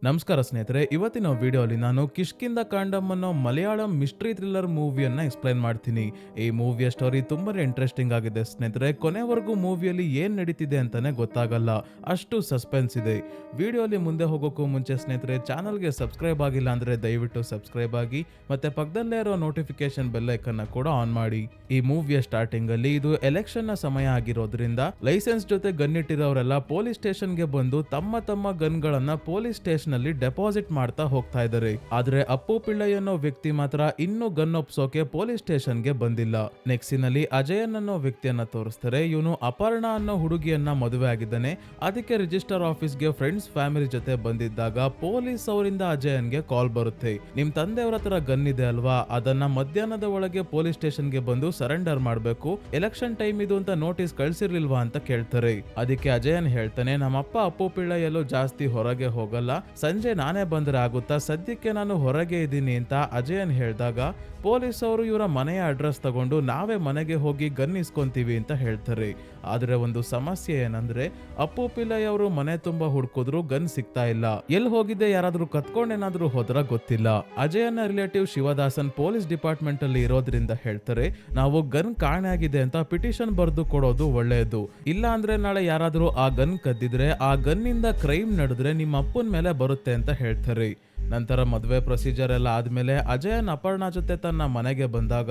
ನಮಸ್ಕಾರ ಸ್ನೇಹಿತರೆ, ಇವತ್ತಿನ ವಿಡಿಯೋಲಿ ನಾನು ಕಿಷ್ಕಿಂಧ ಕಾಂಡಮ್ ಅನ್ನೋ ಮಲಯಾಳಂ ಮಿಸ್ಟ್ರಿ ಥ್ರಿಲ್ಲರ್ ಮೂವಿಯನ್ನ ಎಕ್ಸ್ಪ್ಲೈನ್ ಮಾಡ್ತೀನಿ. ಈ ಮೂವಿಯ ಸ್ಟೋರಿ ತುಂಬಾನೇ ಇಂಟ್ರೆಸ್ಟಿಂಗ್ ಆಗಿದೆ ಸ್ನೇಹಿತರೆ. ಕೊನೆವರೆಗೂ ಮೂವಿಯಲ್ಲಿ ಏನ್ ನಡೀತಿದೆ ಅಂತಾನೆ ಗೊತ್ತಾಗಲ್ಲ, ಅಷ್ಟು ಸಸ್ಪೆನ್ಸ್ ಇದೆ. ವಿಡಿಯೋಲಿ ಮುಂದೆ ಹೋಗೋಕ್ಕೂ ಮುಂಚೆ ಸ್ನೇಹಿತರೆ, ಚಾನಲ್ಗೆ ಸಬ್ಸ್ಕ್ರೈಬ್ ಆಗಿಲ್ಲ ಅಂದ್ರೆ ದಯವಿಟ್ಟು ಸಬ್ಸ್ಕ್ರೈಬ್ ಆಗಿ, ಮತ್ತೆ ಪಕ್ಕದಲ್ಲೇ ಇರೋ ನೋಟಿಫಿಕೇಶನ್ ಬೆಲ್ ಐಕನ್ ಕೂಡ ಆನ್ ಮಾಡಿ. ಈ ಮೂವಿಯ ಸ್ಟಾರ್ಟಿಂಗ್ ಅಲ್ಲಿ ಇದು ಎಲೆಕ್ಷನ್ ನ ಸಮಯ ಆಗಿರೋದ್ರಿಂದ ಲೈಸೆನ್ಸ್ ಜೊತೆ ಗನ್ ಇಟ್ಟಿರೋರೆಲ್ಲ ಪೊಲೀಸ್ ಸ್ಟೇಷನ್ಗೆ ಬಂದು ತಮ್ಮ ತಮ್ಮ ಗನ್ ಗಳನ್ನ ಪೊಲೀಸ್ ಸ್ಟೇಷನ್ ಅಲ್ಲಿ ಡೆಪಾಸಿಟ್ ಮಾಡ್ತಾ ಹೋಗ್ತಾ ಇದ್ದಾರೆ. ಆದ್ರೆ ಅಪ್ಪು ಪಿಳ್ಳೈ ಅನ್ನೋ ವ್ಯಕ್ತಿ ಮಾತ್ರ ಇನ್ನೂ ಗನ್ ಒಪ್ಸೋಕೆ ಪೊಲೀಸ್ ಸ್ಟೇಷನ್ ಗೆ ಬಂದಿಲ್ಲ. ನೆಕ್ಸ್ಟ್ ನಲ್ಲಿ ಅಜಯನ್ ಅನ್ನೋ ವ್ಯಕ್ತಿಯನ್ನ ತೋರಿಸ್ತಾರೆ. ಇವನು ಅಪರ್ಣ ಅನ್ನೋ ಹುಡುಗಿಯನ್ನ ಮದುವೆ ಆಗಿದ್ದಾನೆ. ಅದಕ್ಕೆ ರಿಜಿಸ್ಟರ್ ಆಫೀಸ್ ಗೆ ಫ್ರೆಂಡ್ಸ್ ಫ್ಯಾಮಿಲಿ ಜೊತೆ ಬಂದಿದ್ದಾಗ ಪೊಲೀಸ್ ಅವರಿಂದ ಅಜಯನ್ಗೆ ಕಾಲ್ ಬರುತ್ತೆ. ನಿಮ್ ತಂದೆಯವರ ಹತ್ರ ಗನ್ ಇದೆ ಅಲ್ವಾ, ಅದನ್ನ ಮಧ್ಯಾಹ್ನದ ಒಳಗೆ ಪೊಲೀಸ್ ಸ್ಟೇಷನ್ ಗೆ ಬಂದು ಸರೆಂಡರ್ ಮಾಡ್ಬೇಕು, ಎಲೆಕ್ಷನ್ ಟೈಮ್ ಇದು ಅಂತ ನೋಟಿಸ್ ಕಳ್ಸಿರ್ಲಿಲ್ವಾ ಅಂತ ಕೇಳ್ತಾರೆ. ಅದಕ್ಕೆ ಅಜಯನ್ ಹೇಳ್ತಾನೆ, ನಮ್ಮಪ್ಪ ಅಪ್ಪು ಪಿಳ್ಳೈ ಎಲ್ಲೂ ಜಾಸ್ತಿ ಹೊರಗೆ ಹೋಗಲ್ಲ, ಸಂಜೆ ನಾನೇ ಬಂದ್ರೆ ಆಗುತ್ತಾ, ಸದ್ಯಕ್ಕೆ ನಾನು ಹೊರಗೆ ಇದ್ದೀನಿ ಅಂತ ಅಜಯನ್ ಹೇಳಿದಾಗ ಪೊಲೀಸ್ ಅವರು ಇವರ ಮನೆಯ ಅಡ್ರೆಸ್ ತಗೊಂಡು ನಾವೇ ಮನೆಗೆ ಹೋಗಿ ಗನ್ ಇಸ್ಕೊಂತೀವಿ ಅಂತ ಹೇಳ್ತಾರೆ. ಆದ್ರೆ ಒಂದು ಸಮಸ್ಯೆ ಏನಂದ್ರೆ ಅಪ್ಪು ಪಿಳ್ಳೈ ಅವರು ಮನೆ ತುಂಬಾ ಹುಡ್ಕೋದ್ರು ಗನ್ ಸಿಗ್ತಾ ಇಲ್ಲ. ಎಲ್ಲಿ ಹೋಗಿದೆ, ಯಾರಾದ್ರೂ ಕತ್ಕೊಂಡೇನಾದ್ರೂ ಹೋದ್ರ ಗೊತ್ತಿಲ್ಲ. ಅಜಯನ ರಿಲೇಟಿವ್ ಶಿವದಾಸನ್ ಪೊಲೀಸ್ ಡಿಪಾರ್ಟ್ಮೆಂಟ್ ಅಲ್ಲಿ ಇರೋದ್ರಿಂದ ಹೇಳ್ತಾರೆ, ನಾವು ಗನ್ ಕಾಣೆ ಆಗಿದೆ ಅಂತ ಪಿಟಿಷನ್ ಬರೆದು ಕೊಡೋದು ಒಳ್ಳೆಯದು. ಇಲ್ಲ ಅಂದ್ರೆ ನಾಳೆ ಯಾರಾದ್ರೂ ಆ ಗನ್ ಕದ್ದಿದ್ರೆ, ಆ ಗನ್ ಇಂದ ಕ್ರೈಮ್ ನಡೆದ್ರೆ ನಿಮ್ಮ ಅಪ್ಪನ ಮೇಲೆ ಬರುತ್ತೆ ಅಂತ ಹೇಳ್ತಾರೆ. ನಂತರ ಮದುವೆ ಪ್ರೊಸೀಜರ್ ಎಲ್ಲ ಆದ್ಮೇಲೆ ಅಜಯನ್ ಅಪರ್ಣ ಜೊತೆ ತನ್ನ ಮನೆಗೆ ಬಂದಾಗ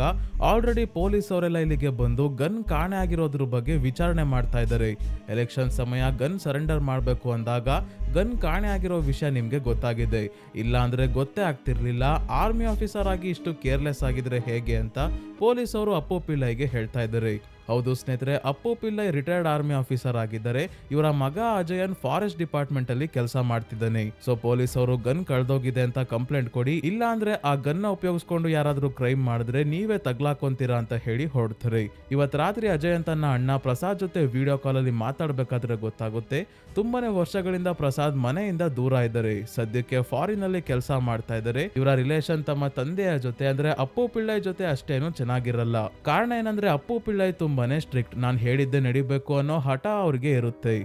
ಆಲ್ರೆಡಿ ಪೊಲೀಸ್ ಅವರೆಲ್ಲ ಇಲ್ಲಿಗೆ ಬಂದು ಗನ್ ಕಾಣೆ ಆಗಿರೋದ್ರ ಬಗ್ಗೆ ವಿಚಾರಣೆ ಮಾಡ್ತಾ ಇದ್ದಾರೆ. ಎಲೆಕ್ಷನ್ ಸಮಯ ಗನ್ ಸರೆಂಡರ್ ಮಾಡಬೇಕು ಅಂದಾಗ ಗನ್ ಕಾಣೆ ಆಗಿರೋ ವಿಷಯ ನಿಮ್ಗೆ ಗೊತ್ತಾಗಿದೆ, ಇಲ್ಲ ಅಂದ್ರೆ ಗೊತ್ತೇ ಆಗ್ತಿರ್ಲಿಲ್ಲ. ಆರ್ಮಿ ಆಫೀಸರ್ ಆಗಿ ಇಷ್ಟು ಕೇರ್ಲೆಸ್ ಆಗಿದ್ರೆ ಹೇಗೆ ಅಂತ ಪೊಲೀಸ್ ಅವರು ಅಪ್ಪು ಪಿಳ್ಳೈಗೆ ಹೇಳ್ತಾ ಇದ್ದಾರೆ. ಹೌದು ಸ್ನೇಹಿತರೆ, Appu Pillai retired army officer ಆಗಿದ್ದಾರೆ. ಇವರ ಮಗ ಅಜಯನ್ ಫಾರೆಸ್ಟ್ ಡಿಪಾರ್ಟ್ಮೆಂಟ್ ಅಲ್ಲಿ ಕೆಲಸ ಮಾಡ್ತಿದ್ದಾನೆ. ಸೊ ಪೊಲೀಸ್ ಅವರು ಗನ್ ಕಳ್ದೋಗಿದೆ ಅಂತ ಕಂಪ್ಲೇಂಟ್ ಕೊಡಿ, ಇಲ್ಲ ಅಂದ್ರೆ ಆ ಗನ್ನ ಉಪಯೋಗಿಸ್ಕೊಂಡು ಯಾರಾದ್ರೂ ಕ್ರೈಮ್ ಮಾಡಿದ್ರೆ ನೀವೇ ತಗ್ಲಾಕೊಂತೀರಾ ಅಂತ ಹೇಳಿ ಹೊರಡ್ತಾರೆ. ಇವತ್ ರಾತ್ರಿ ಅಜಯನ್ ತನ್ನ ಅಣ್ಣ ಪ್ರಸಾದ್ ಜೊತೆ ವಿಡಿಯೋ ಕಾಲ್ ಅಲ್ಲಿ ಮಾತಾಡ್ಬೇಕಾದ್ರೆ ಗೊತ್ತಾಗುತ್ತೆ, ತುಂಬಾನೇ ವರ್ಷಗಳಿಂದ ಪ್ರಸಾದ್ ಮನೆಯಿಂದ ದೂರ ಇದ್ದಾರೆ. ಸದ್ಯಕ್ಕೆ ಫಾರಿನ್ ಅಲ್ಲಿ ಕೆಲಸ ಮಾಡ್ತಾ ಇದ್ದಾರೆ. ಇವರ ರಿಲೇಷನ್ ತಮ್ಮ ತಂದೆಯ ಜೊತೆ ಅಂದ್ರೆ ಅಪ್ಪು ಪಿಳ್ಳೈ ಜೊತೆ ಅಷ್ಟೇನು ಚೆನ್ನಾಗಿರಲ್ಲ. ಕಾರಣ ಏನಂದ್ರೆ ಅಪ್ಪು ಪಿಳ್ಳೈ ತುಂಬಾನೇ ಸ್ಟ್ರಿಕ್ಟ್, ನಾನ್ ಹೇಳಿದ್ದೆ ನಡಿಬೇಕು ಅನ್ನೋ ಹಠ ಅವ್ರಿಗೆ ಇರುತ್ತೆ.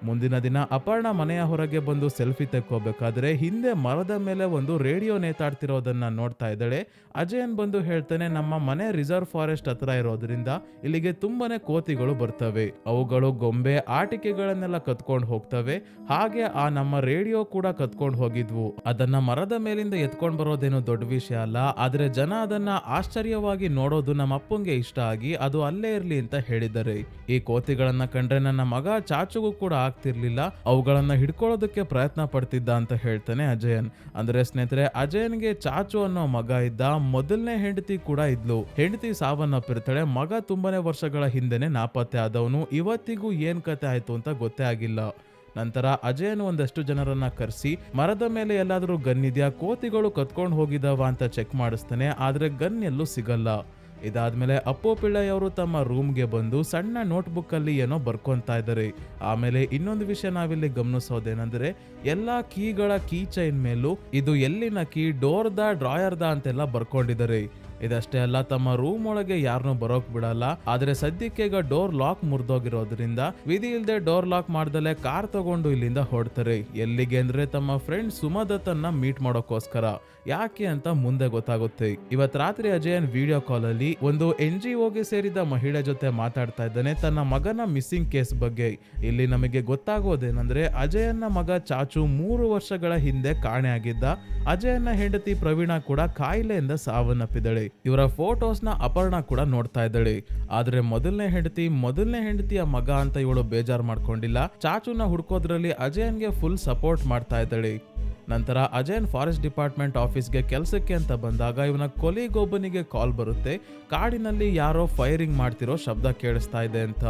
ಮುಂದಿನ ದಿನ ಅಪರ್ಣ ಮನೆಯ ಹೊರಗೆ ಬಂದು ಸೆಲ್ಫಿ ತೆಕ್ಕೋಬೇಕಾದ್ರೆ ಹಿಂದೆ ಮರದ ಮೇಲೆ ಒಂದು ರೇಡಿಯೋ ನೇತಾಡ್ತಿರೋದನ್ನ ನೋಡ್ತಾ ಇದ್ದಾಳೆ. ಅಜಯನ್ ಬಂದು ಹೇಳ್ತಾನೆ, ನಮ್ಮ ಮನೆ ರಿಸರ್ವ್ ಫಾರೆಸ್ಟ್ ಹತ್ರ ಇರೋದ್ರಿಂದ ಇಲ್ಲಿಗೆ ತುಂಬಾನೇ ಕೋತಿಗಳು ಬರ್ತವೆ, ಅವುಗಳು ಗೊಂಬೆ ಆಟಿಕೆಗಳನ್ನೆಲ್ಲ ಕತ್ಕೊಂಡು ಹೋಗ್ತವೆ, ಹಾಗೆ ಆ ನಮ್ಮ ರೇಡಿಯೋ ಕೂಡ ಕತ್ಕೊಂಡು ಹೋಗಿದ್ವು. ಅದನ್ನ ಮರದ ಮೇಲಿಂದ ಎತ್ಕೊಂಡ್ ಬರೋದೇನು ದೊಡ್ಡ ವಿಷಯ ಅಲ್ಲ, ಆದ್ರೆ ಜನ ಅದನ್ನ ಆಶ್ಚರ್ಯವಾಗಿ ನೋಡೋದು ನಮ್ಮ ಅಪ್ಪಂಗೆ ಇಷ್ಟ ಆಗಿ ಅದು ಅಲ್ಲೇ ಇರ್ಲಿ ಅಂತ ಹೇಳಿದ್ದಾರೆ. ಈ ಕೋತಿಗಳನ್ನ ಕಂಡ್ರೆ ನನ್ನ ಮಗ ಚಾಚುಗೂ ಕೂಡ ಆಗ್ತಿರ್ಲಿಲ್ಲ, ಅವುಗಳನ್ನ ಹಿಡ್ಕೊಳ್ಳೋದಕ್ಕೆ ಪ್ರಯತ್ನ ಪಡ್ತಿದ್ದ ಅಂತ ಹೇಳ್ತಾನೆ ಅಜಯನ್. ಅಂದ್ರೆ ಸ್ನೇಹಿತರೆ, ಅಜಯನ್ಗೆ ಚಾಚು ಅನ್ನೋ ಮಗ ಇದ್ದ. ಮೊದಲನೇ ಹೆಂಡತಿ ಕೂಡ ಇದ್ಲು. ಹೆಂಡತಿ ಸಾವನ್ನಪ್ಪಿರ್ತಾಳೆ. ಮಗ ತುಂಬಾನೇ ವರ್ಷಗಳ ಹಿಂದೆನೆ ನಾಪತ್ತೆ ಆದವನು. ಇವತ್ತಿಗೂ ಏನ್ ಕತೆ ಆಯ್ತು ಅಂತ ಗೊತ್ತೇ ಆಗಿಲ್ಲ. ನಂತರ ಅಜಯನ್ ಒಂದಷ್ಟು ಜನರನ್ನ ಕರೆಸಿ ಮರದ ಮೇಲೆ ಎಲ್ಲಾದ್ರೂ ಗನ್ ಇದೆಯಾ, ಕೋತಿಗಳು ಕತ್ಕೊಂಡು ಹೋಗಿದಾವ ಅಂತ ಚೆಕ್ ಮಾಡಿಸ್ತಾನೆ. ಆದ್ರೆ ಗನ್ ಎಲ್ಲೂ ಸಿಗಲ್ಲ. ಇದಾದ್ಮೇಲೆ ಅಪ್ಪು ಪಿಳ್ಳೈ ಅವರು ತಮ್ಮ ರೂಮ್ಗೆ ಬಂದು ಸಣ್ಣ ನೋಟ್ಬುಕ್ ಅಲ್ಲಿ ಏನೋ ಬರ್ಕೊಂತಾ ಇದ್ದಾರೆ. ಆಮೇಲೆ ಇನ್ನೊಂದು ವಿಷಯ ನಾವಿಲ್ಲಿ ಗಮನಿಸೋದೇನಂದ್ರೆ, ಎಲ್ಲಾ ಕೀಗಳ ಕೀ ಚೈನ್ ಮೇಲೂ ಇದು ಎಲ್ಲಿನ ಕೀ, ಡೋರ್ದ ಡ್ರಾಯರ್ದ ಅಂತೆಲ್ಲ ಬರ್ಕೊಂಡಿದ್ದಾರೆ. ಇದಷ್ಟೇ ಅಲ್ಲ, ತಮ್ಮ ರೂಮ್ ಒಳಗೆ ಯಾರನ್ನೂ ಬರೋಕ್ ಬಿಡಲ್ಲ. ಆದ್ರೆ ಸದ್ಯಕ್ಕೆ ಈಗ ಡೋರ್ ಲಾಕ್ ಮುರಿದೋಗಿರೋದ್ರಿಂದ ವಿಧಿ ಇಲ್ದೆ ಡೋರ್ ಲಾಕ್ ಮಾಡ್ದಲೆ ಕಾರ್ ತಗೊಂಡು ಇಲ್ಲಿಂದ ಹೊರಡ್ತಾರೆ. ಎಲ್ಲಿಗೆ ಅಂದ್ರೆ ತಮ್ಮ ಫ್ರೆಂಡ್ ಸುಮದತ್ತನ್ನ ಮೀಟ್ ಮಾಡೋಕೋಸ್ಕರ. ಯಾಕೆ ಅಂತ ಮುಂದೆ ಗೊತ್ತಾಗುತ್ತೆ. ಇವತ್ ರಾತ್ರಿ ಅಜಯನ್ ವಿಡಿಯೋ ಕಾಲ್ ಅಲ್ಲಿ ಒಂದು NGO ಗೆ ಸೇರಿದ ಮಹಿಳೆ ಜೊತೆ ಮಾತಾಡ್ತಾ ಇದ್ದಾನೆ, ತನ್ನ ಮಗನ ಮಿಸ್ಸಿಂಗ್ ಕೇಸ್ ಬಗ್ಗೆ. ಇಲ್ಲಿ ನಮಗೆ ಗೊತ್ತಾಗೋದೇನಂದ್ರೆ, ಅಜಯನ್ನ ಮಗ ಚಾಚು 3 ವರ್ಷಗಳ ಹಿಂದೆ ಕಾಣೆ ಆಗಿದ್ದ. ಅಜಯನ್ನ ಹೆಂಡತಿ ಪ್ರವೀಣಾ ಕೂಡ ಕಾಯಿಲೆಯಿಂದ ಸಾವನ್ನಪ್ಪಿದಳೆ. ಇವರ ಫೋಟೋಸ್ನ ಅಪರ್ಣ ಕೂಡ ನೋಡ್ತಾ ಇದ್ದಾಳೆ. ಆದ್ರೆ ಮೊದಲನೇ ಹೆಂಡತಿಯ ಮಗ ಅಂತ ಇವಳು ಬೇಜಾರ್ ಮಾಡ್ಕೊಂಡಿಲ್ಲ. ಚಾಚುನ ಹುಡ್ಕೋದ್ರಲ್ಲಿ ಅಜಯನ್ಗೆ ಫುಲ್ ಸಪೋರ್ಟ್ ಮಾಡ್ತಾ ಇದ್ದಾಳೆ. ನಂತರ ಅಜಯನ್ ಫಾರೆಸ್ಟ್ ಡಿಪಾರ್ಟ್ಮೆಂಟ್ ಆಫೀಸ್ಗೆ ಕೆಲಸಕ್ಕೆ ಅಂತ ಬಂದಾಗ ಇವನ ಕೊಲಿಗೊಬ್ಬನಿಗೆ ಕಾಲ್ ಬರುತ್ತೆ, ಕಾಡಿನಲ್ಲಿ ಯಾರೋ ಫೈರಿಂಗ್ ಮಾಡ್ತಿರೋ ಶಬ್ದ ಕೇಳಿಸ್ತಾ ಇದೆ ಅಂತ.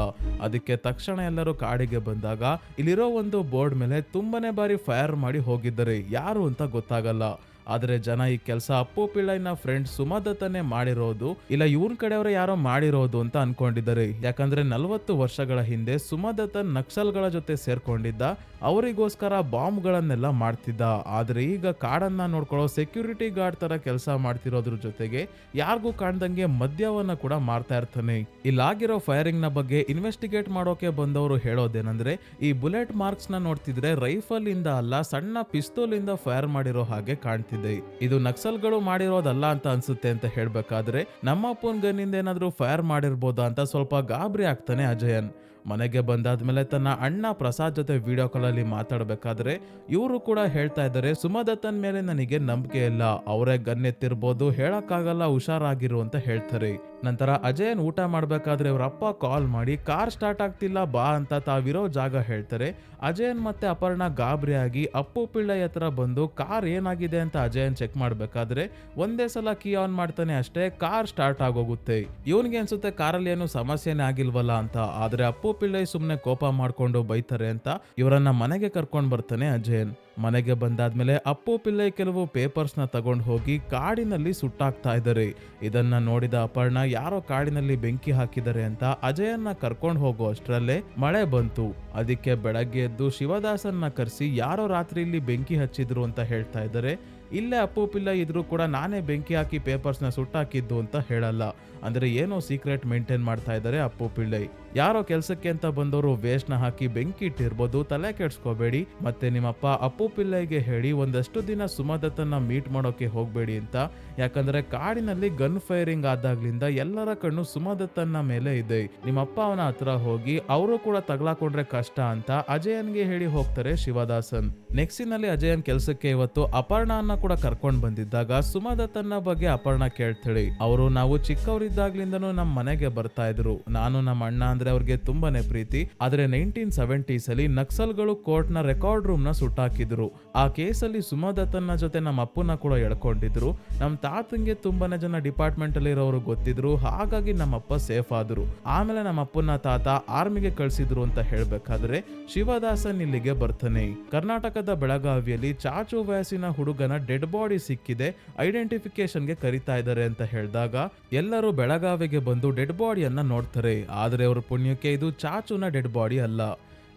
ಅದಕ್ಕೆ ತಕ್ಷಣ ಎಲ್ಲರೂ ಕಾಡಿಗೆ ಬಂದಾಗ ಇಲ್ಲಿರೋ ಒಂದು ಬೋರ್ಡ್ ಮೇಲೆ ತುಂಬಾನೇ ಬಾರಿ ಫೈರ್ ಮಾಡಿ ಹೋಗಿದ್ದಾರೆ, ಯಾರು ಅಂತ ಗೊತ್ತಾಗಲ್ಲ. ಆದ್ರೆ ಜನ ಈ ಕೆಲಸ ಅಪ್ಪು ಪಿಳ್ಳೈನ ಫ್ರೆಂಡ್ ಸುಮದತ್ತನೇ ಮಾಡಿರೋದು, ಇಲ್ಲ ಇವ್ರ ಕಡೆಯವರೇ ಯಾರೋ ಮಾಡಿರೋದು ಅಂತ ಅನ್ಕೊಂಡಿದ್ದಾರೆ. ಯಾಕಂದ್ರೆ 40 ವರ್ಷಗಳ ಹಿಂದೆ ಸುಮದತ್ತ ನಕ್ಸಲ್ಗಳ ಜೊತೆ ಸೇರ್ಕೊಂಡಿದ್ದ. ಅವರಿಗೋಸ್ಕರ ಬಾಂಬ್ಗಳನ್ನೆಲ್ಲ ಮಾಡ್ತಿದ್ದ. ಆದ್ರೆ ಈಗ ಕಾಡನ್ನ ನೋಡ್ಕೊಳ್ಳೋ ಸೆಕ್ಯೂರಿಟಿ ಗಾರ್ಡ್ ತರ ಕೆಲಸ ಮಾಡ್ತಿರೋದ್ರ ಜೊತೆಗೆ ಯಾರಿಗೂ ಕಾಣ್ದಂಗೆ ಮದ್ಯವನ್ನ ಕೂಡ ಮಾರ್ತಾ ಇರ್ತಾನೆ. ಇಲ್ಲಾಗಿರೋ ಫೈರಿಂಗ್ ನ ಬಗ್ಗೆ ಇನ್ವೆಸ್ಟಿಗೇಟ್ ಮಾಡೋಕೆ ಬಂದವರು ಹೇಳೋದೇನಂದ್ರೆ, ಈ ಬುಲೆಟ್ ಮಾರ್ಕ್ಸ್ ನ ನೋಡ್ತಿದ್ರೆ ರೈಫಲ್ ಇಂದ ಅಲ್ಲ, ಸಣ್ಣ ಪಿಸ್ತೂಲ್ ಇಂದ ಫೈರ್ ಮಾಡಿರೋ ಹಾಗೆ ಕಾಣ್ತಿದೆ. ಇದು ನಕ್ಸಲ್ಗಳು ಮಾಡಿರೋದಲ್ಲ ಅಂತ ಅನ್ಸುತ್ತೆ ಅಂತ ಹೇಳ್ಬೇಕಾದ್ರೆ, ನಮ್ಮ ಅಪ್ಪನ್ ಗನ್ನಿಂದ ಏನಾದ್ರೂ ಫೈರ್ ಮಾಡಿರ್ಬೋದಾ ಅಂತ ಸ್ವಲ್ಪ ಗಾಬರಿ ಆಗ್ತಾನೆ ಅಜಯನ್. ಮನೆಗೆ ಬಂದಾದ್ಮೇಲೆ ತನ್ನ ಅಣ್ಣ ಪ್ರಸಾದ್ ಜೊತೆ ವಿಡಿಯೋ ಕಾಲ್ ಅಲ್ಲಿ ಮಾತಾಡ್ಬೇಕಾದ್ರೆ ಇವರು ಕೂಡ ಹೇಳ್ತಾ ಇದ್ದಾರೆ, ಸುಮದತ್ತನ್ ಮೇಲೆ ನನಗೆ ನಂಬಿಕೆ ಇಲ್ಲ, ಅವರೇ ಗನ್ ಎತ್ತಿರ್ಬೋದು, ಹೇಳಕ್ಕಾಗಲ್ಲ, ಹುಷಾರಾಗಿರು ಅಂತ ಹೇಳ್ತಾರೆ. ನಂತರ ಅಜಯನ್ ಊಟ ಮಾಡ್ಬೇಕಾದ್ರೆ ಅವ್ರ ಅಪ್ಪ ಕಾಲ್ ಮಾಡಿ ಕಾರ್ ಸ್ಟಾರ್ಟ್ ಆಗ್ತಿಲ್ಲ ಬಾ ಅಂತ ತಾವಿರೋ ಜಾಗ ಹೇಳ್ತಾರೆ. ಅಜಯನ್ ಮತ್ತೆ ಅಪರ್ಣ ಗಾಬರಿಯಾಗಿ ಅಪ್ಪು ಪಿಳ್ಳೈ ಹತ್ರ ಬಂದು ಕಾರ್ ಏನಾಗಿದೆ ಅಂತ ಅಜಯನ್ ಚೆಕ್ ಮಾಡ್ಬೇಕಾದ್ರೆ ಒಂದೇ ಸಲ ಕೀ ಆನ್ ಮಾಡ್ತಾನೆ, ಅಷ್ಟೇ ಕಾರ್ ಸ್ಟಾರ್ಟ್ ಆಗೋಗುತ್ತೆ. ಇವನ್ಗೆ ಅನ್ಸುತ್ತೆ ಕಾರಲ್ಲಿ ಏನು ಸಮಸ್ಯೆನೇ ಆಗಿಲ್ವಲ್ಲ ಅಂತ. ಆದ್ರೆ ಅಪ್ಪು ಪಿಳ್ಳೈ ಸುಮ್ನೆ ಕೋಪ ಮಾಡ್ಕೊಂಡು ಬೈತಾರೆ ಅಂತ ಇವರನ್ನ ಮನೆಗೆ ಕರ್ಕೊಂಡ್ ಬರ್ತಾನೆ ಅಜಯನ್. ಮನೆಗೆ ಬಂದಾದ್ಮೇಲೆ ಅಪ್ಪು ಪಿಳ್ಳೈ ಕೆಲವು ಪೇಪರ್ಸ್ ನ ತಗೊಂಡು ಹೋಗಿ ಕಾಡಿನಲ್ಲಿ ಸುಟ್ಟಾಕ್ತಾ ಇದ್ದಾರೆ. ಇದನ್ನ ನೋಡಿದ ಅಪರ್ಣ ಯಾರೋ ಕಾಡಿನಲ್ಲಿ ಬೆಂಕಿ ಹಾಕಿದ್ದಾರೆ ಅಂತ ಅಜಯನ್ನ ಕರ್ಕೊಂಡು ಹೋಗೋ ಅಷ್ಟರಲ್ಲೇ ಮಳೆ ಬಂತು. ಅದಕ್ಕೆ ಬೆಳಗ್ಗೆ ಎದ್ದು ಶಿವದಾಸನ್ನ ಕರೆಸಿ ಯಾರೋ ರಾತ್ರಿಯಲ್ಲಿ ಬೆಂಕಿ ಹಚ್ಚಿದ್ರು ಅಂತ ಹೇಳ್ತಾ ಇದ್ದಾರೆ. ಇಲ್ಲೇ ಅಪ್ಪು ಪಿಳ್ಳೈ ಇದ್ರು ಕೂಡ ನಾನೇ ಬೆಂಕಿ ಹಾಕಿ ಪೇಪರ್ಸ್ನ ಸುಟ್ಟಾಕಿದ್ದು ಅಂತ ಹೇಳಲ್ಲ. ಅಂದ್ರೆ ಏನೋ ಸೀಕ್ರೆಟ್ ಮೇಂಟೈನ್ ಮಾಡ್ತಾ ಇದ್ದಾರೆ ಅಪ್ಪು ಪಿಳ್ಳೈ. ಯಾರೋ ಕೆಲ್ಸಕ್ಕೆ ಅಂತ ಬಂದವರು ವೇಸ್ಟ್ನ ಹಾಕಿ ಬೆಂಕಿ ಇಟ್ಟಿರ್ಬೋದು, ತಲೆ ಕೆಡ್ಸ್ಕೋಬೇಡಿ. ಮತ್ತೆ ನಿಮ್ಮಪ್ಪ ಅಪ್ಪು ಪಿಳ್ಳೈಗೆ ಹೇಳಿ ಒಂದಷ್ಟು ದಿನ ಸುಮದತ್ತನ್ನ ಮೀಟ್ ಮಾಡೋಕೆ ಹೋಗ್ಬೇಡಿ ಅಂತ. ಯಾಕಂದ್ರೆ ಕಾಡಿನಲ್ಲಿ ಗನ್ ಫೈರಿಂಗ್ ಆದಾಗ್ಲಿಂದ ಎಲ್ಲರ ಕಣ್ಣು ಸುಮದತ್ತನ್ನ ಮೇಲೆ ಇದೆ. ನಿಮ್ಮಪ್ಪ ಅವನ ಹತ್ರ ಹೋಗಿ ಅವರು ಕೂಡ ತಗ್ಲಾಕೊಂಡ್ರೆ ಕಷ್ಟ ಅಂತ ಅಜಯನ್ಗೆ ಹೇಳಿ ಹೋಗ್ತಾರೆ ಶಿವದಾಸನ್. ನೆಕ್ಸ್ಟಿನಲ್ಲಿ ಅಜಯನ್ ಕೆಲ್ಸಕ್ಕೆ ಇವತ್ತು ಅಪರ್ಣನ ಕೂಡ ಕರ್ಕೊಂಡ್ ಬಂದಿದ್ದಾಗ ಸುಮದತ್ತನ್ನ ಬಗ್ಗೆ ಅಪರ್ಣ ಕೇಳ್ತಾಳೆ. ಅವರು ನಾವು ಚಿಕ್ಕವರಿದ್ದಾಗ್ಲಿಂದನೂ ನಮ್ಮ ಮನೆಗೆ ಬರ್ತಾ ಇದ್ರು, ನಾನು ನಮ್ಮ ಅಣ್ಣ ಅಂದ್ರೆ ಅವ್ರಿಗೆ ತುಂಬಾನೇ ಪ್ರೀತಿ. ಆದ್ರೆ 1970s ಅಲ್ಲಿ ನಕ್ಸಲ್ಗಳು ಕೋರ್ಟ್ ನ ರೆಕಾರ್ಡ್ ರೂಮ್ ನ ಸುಟ್ಟಾಕಿದ್ರು. ಆ ಕೇಸಲ್ಲಿ ಸುಮದತ್ತನ ಜೊತೆ ನಮ್ಮ ಅಪ್ಪನ ಕೂಡ ಎಳ್ಕೊಂಡಿದ್ರು. ನಮ್ ತಾತಂಗೆ ತುಂಬಾನೇ ಜನ ಡಿಪಾರ್ಟ್ಮೆಂಟ್ ಅಲ್ಲಿ ಇರೋರು ಗೊತ್ತಿದ್ರು, ಹಾಗಾಗಿ ನಮ್ಮಪ್ಪ ಸೇಫ್ ಆದ್ರು. ಆಮೇಲೆ ನಮ್ಮ ಅಪ್ಪನ ತಾತ ಆರ್ಮಿಗೆ ಕಳ್ಸಿದ್ರು ಅಂತ ಹೇಳ್ಬೇಕಾದ್ರೆ ಶಿವದಾಸನ್ ಇಲ್ಲಿಗೆ ಬರ್ತಾನೆ. ಕರ್ನಾಟಕದ ಬೆಳಗಾವಿಯಲ್ಲಿ ಚಾಚು ವಯಸ್ಸಿನ ಹುಡುಗನ ಡೆಡ್ ಬಾಡಿ ಸಿಕ್ಕಿದೆ, ಐಡೆಂಟಿಫಿಕೇಶನ್ಗೆ ಕರಿತಾ ಇದ್ದಾರೆ ಅಂತ ಹೇಳಿದಾಗ ಎಲ್ಲರೂ ಬೆಳಗಾವಿಗೆ ಬಂದು ಡೆಡ್ ಬಾಡಿಯನ್ನ ನೋಡ್ತಾರೆ. ಆದ್ರೆ ಅವ್ರ ಪುಣ್ಯಕ್ಕೆ ಇದು ಚಾಚುನ ಡೆಡ್ ಬಾಡಿ ಅಲ್ಲ.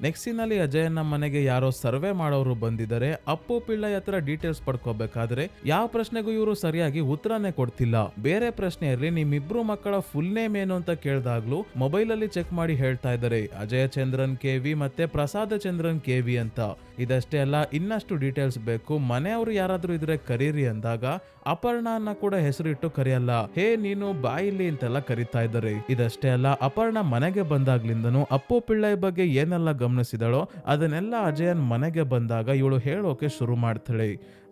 ನೆಕ್ಸ್ಟಿನಲ್ಲಿ ಅಜಯನ್ನ ಮನೆಗೆ ಯಾರೋ ಸರ್ವೆ ಮಾಡೋರು ಬಂದಿದ್ದಾರೆ. ಅಪ್ಪು ಪಿಳ್ಳೈ ಹತ್ರ ಡೀಟೇಲ್ಸ್ ಪಡ್ಕೋಬೇಕಾದ್ರೆ ಯಾವ ಪ್ರಶ್ನೆಗೂ ಇವರು ಸರಿಯಾಗಿ ಉತ್ತರನೇ ಕೊಡ್ತಿಲ್ಲ. ಬೇರೆ ಪ್ರಶ್ನೆಯಲ್ಲಿ ನಿಮ್ಮಿಬ್ರು ಮಕ್ಕಳ ಫುಲ್ ನೇಮ್ ಏನು ಅಂತ ಕೇಳ್ದಾಗ್ಲೂ ಮೊಬೈಲ್ ಅಲ್ಲಿ ಚೆಕ್ ಮಾಡಿ ಹೇಳ್ತಾ ಇದ್ದಾರೆ ಅಜಯ ಚಂದ್ರನ್ ಕೆವಿ ಮತ್ತೆ ಪ್ರಸಾದ ಚಂದ್ರನ್ ಕೆವಿ ಅಂತ. ಇದಷ್ಟೇ ಅಲ್ಲ, ಇನ್ನಷ್ಟು ಡೀಟೇಲ್ಸ್ ಬೇಕು, ಮನೆಯವರು ಯಾರಾದ್ರೂ ಇದ್ರೆ ಕರೀರಿ ಅಂದಾಗ ಅಪರ್ಣನ ಕೂಡ ಹೆಸರಿಟ್ಟು ಕರೆಯಲ್ಲ, ಹೇ ನೀನು ಬಾಯಿಲಿ ಅಂತೆಲ್ಲ ಕರಿತಾ ಇದ್ದಾರೆ. ಇದಷ್ಟೇ ಅಲ್ಲ, ಅಪರ್ಣ ಮನೆಗೆ ಬಂದಾಗ್ಲಿಂದನು ಅಪ್ಪು ಪಿಳ್ಳೈ ಬಗ್ಗೆ ಏನೆಲ್ಲ ಗಮನಿಸಿದಳೋ ಅದನ್ನೆಲ್ಲ ಅಜಯನ್ ಮನೆಗೆ ಬಂದಾಗ ಇವಳು ಹೇಳೋಕೆ ಶುರು ಮಾಡ್ತಾಳೆ.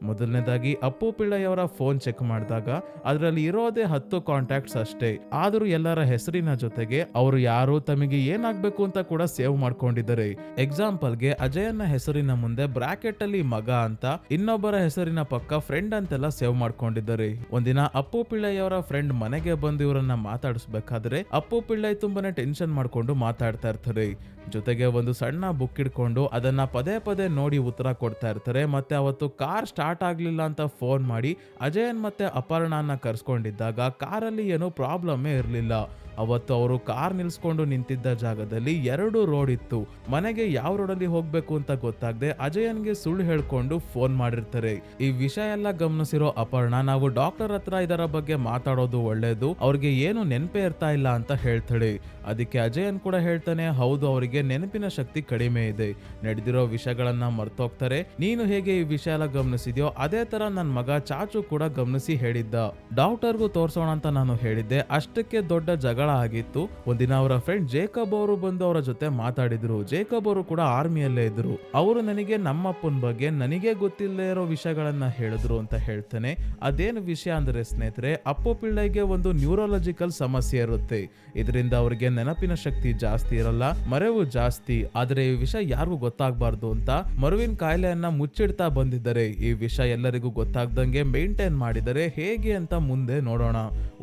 ಮೊದಲನೇದಾಗಿ ಅಪ್ಪು ಪಿಳ್ಳೈ ಅವರ ಫೋನ್ ಚೆಕ್ ಮಾಡಿದಾಗ ಅದರಲ್ಲಿ ಇರೋದೇ 10 ಕಾಂಟ್ಯಾಕ್ಟ್ಸ್ ಅಷ್ಟೇ. ಆದ್ರೂ ಎಲ್ಲರ ಹೆಸರಿನ ಜೊತೆಗೆ ಅವರು ಯಾರು, ತಮಗೆ ಏನಾಗ್ಬೇಕು ಅಂತ ಕೂಡ ಸೇವ್ ಮಾಡ್ಕೊಂಡಿದ್ದಾರೆ. ಎಕ್ಸಾಂಪಲ್ಗೆ ಅಜಯನ್ನ ಹೆಸರಿನ ಮುಂದೆ ಬ್ರಾಕೆಟ್ ಅಲ್ಲಿ ಮಗ ಅಂತ, ಇನ್ನೊಬ್ಬರ ಹೆಸರಿನ ಪಕ್ಕ ಫ್ರೆಂಡ್ ಅಂತೆಲ್ಲ ಸೇವ್ ಮಾಡ್ಕೊಂಡಿದ್ದಾರೆ. ಒಂದಿನ ಅಪ್ಪು ಪಿಳ್ಳೈ ಅವರ ಫ್ರೆಂಡ್ ಮನೆಗೆ ಬಂದು ಇವರನ್ನ ಮಾತಾಡಿಸ್ಬೇಕಾದ್ರೆ ಅಪ್ಪು ಪಿಳ್ಳೈ ತುಂಬಾನೇ ಟೆನ್ಷನ್ ಮಾಡ್ಕೊಂಡು ಮಾತಾಡ್ತಾ ಇರ್ತಾರೆ. ಜೊತೆಗೆ ಒಂದು ಸಣ್ಣ ಬುಕ್ ಇಟ್ಕೊಂಡು ಅದನ್ನ ಪದೇ ಪದೇ ನೋಡಿ ಉತ್ತರ ಕೊಡ್ತಾ ಇರ್ತಾರೆ. ಮತ್ತೆ ಅವತ್ತು ಕಾರ್ ಸ್ಟಾರ್ಟ್ ಆಗ್ಲಿಲ್ಲ ಅಂತ ಫೋನ್ ಮಾಡಿ ಅಜಯನ್ ಮತ್ತೆ ಅಪರ್ಣನ ಕರ್ಸ್ಕೊಂಡಿದ್ದಾಗ ಕಾರಲ್ಲಿ ಏನೋ ಪ್ರಾಬ್ಲಮ್ಮೇ ಇರ್ಲಿಲ್ಲ. ಅವತ್ತು ಅವರು ಕಾರ್ ನಿಲ್ಸ್ಕೊಂಡು ನಿಂತಿದ್ದ ಜಾಗದಲ್ಲಿ 2 ರೋಡ್ ಇತ್ತು. ಮನೆಗೆ ಯಾವ ರೋಡಲ್ಲಿ ಹೋಗ್ಬೇಕು ಅಂತ ಗೊತ್ತಾಗದೆ ಅಜಯನ್ಗೆ ಸುಳ್ಳು ಹೇಳ್ಕೊಂಡು ಫೋನ್ ಮಾಡಿರ್ತಾರೆ. ಈ ವಿಷಯ ಎಲ್ಲ ಗಮನಿಸಿರೋ ಅಪರ್ಣ, ನಾವು ಡಾಕ್ಟರ್ ಹತ್ರ ಇದರ ಬಗ್ಗೆ ಮಾತಾಡೋದು ಒಳ್ಳೇದು, ಅವ್ರಿಗೆ ಏನು ನೆನಪೇ ಇರ್ತಾ ಇಲ್ಲ ಅಂತ ಹೇಳ್ತಾಳೆ. ಅದಕ್ಕೆ ಅಜಯನ್ ಕೂಡ ಹೇಳ್ತಾನೆ, ಹೌದು ಅವರಿಗೆ ನೆನಪಿನ ಶಕ್ತಿ ಕಡಿಮೆ ಇದೆ, ನಡೆದಿರೋ ವಿಷಯಗಳನ್ನ ಮರ್ತೋಗ್ತಾರೆ. ನೀನು ಹೇಗೆ ಈ ವಿಷಯ ಎಲ್ಲ ಗಮನಿಸಿದ್ಯೋ ಅದೇ ತರ ನನ್ ಮಗ ಚಾಚು ಕೂಡ ಗಮನಿಸಿ ಹೇಳಿದ್ದ. ಡಾಕ್ಟರ್ಗೂ ತೋರ್ಸೋಣ ಅಂತ ನಾನು ಹೇಳಿದ್ದೆ, ಅಷ್ಟಕ್ಕೆ ದೊಡ್ಡ ಜಗಳ ಆಗಿತ್ತು. ಒಂದಿನ ಅವರ ಫ್ರೆಂಡ್ ಜೇಕಬ್ ಅವರು ಬಂದು ಅವರ ಜೊತೆ ಮಾತಾಡಿದ್ರು. ಜೇಕಬ್ ಅವರು ಕೂಡ ಆರ್ಮಿಯಲ್ಲೇ ಇದ್ರು. ಅವರು ನನಗೆ ನಮ್ಮಪ್ಪನ ಬಗ್ಗೆ ನನಗೆ ಗೊತ್ತಿಲ್ಲದೆ ಇರೋ ವಿಷಯಗಳನ್ನ ಹೇಳಿದ್ರು ಅಂತ ಹೇಳ್ತಾನೆ. ಅದೇನು ವಿಷಯ ಅಂದ್ರೆ ಸ್ನೇಹಿತರೆ, ಅಪ್ಪು ಪಿಳ್ಳೈಗೆ ಒಂದು ನ್ಯೂರೋಲಾಜಿಕಲ್ ಸಮಸ್ಯೆ ಇರುತ್ತೆ. ಇದರಿಂದ ಅವ್ರಿಗೆ ನೆನಪಿನ ಶಕ್ತಿ ಜಾಸ್ತಿ ಇರಲ್ಲ, ಮರೆವು ಜಾಸ್ತಿ. ಆದ್ರೆ ಈ ವಿಷಯ ಯಾರಿಗೂ ಗೊತ್ತಾಗಬಾರ್ದು ಅಂತ ಮರುವಿನ ಕಾಯಿಲೆಯನ್ನ ಮುಚ್ಚಿಡ್ತಾ ಬಂದಿದ್ದಾರೆ. ಈ ವಿಷಯ ಎಲ್ಲರಿಗೂ ಗೊತ್ತಾಗ್ದಂಗೆ ಮೇಂಟೈನ್ ಮಾಡಿದರೆ ಹೇಗೆ ಅಂತ ಮುಂದೆ ನೋಡೋಣ.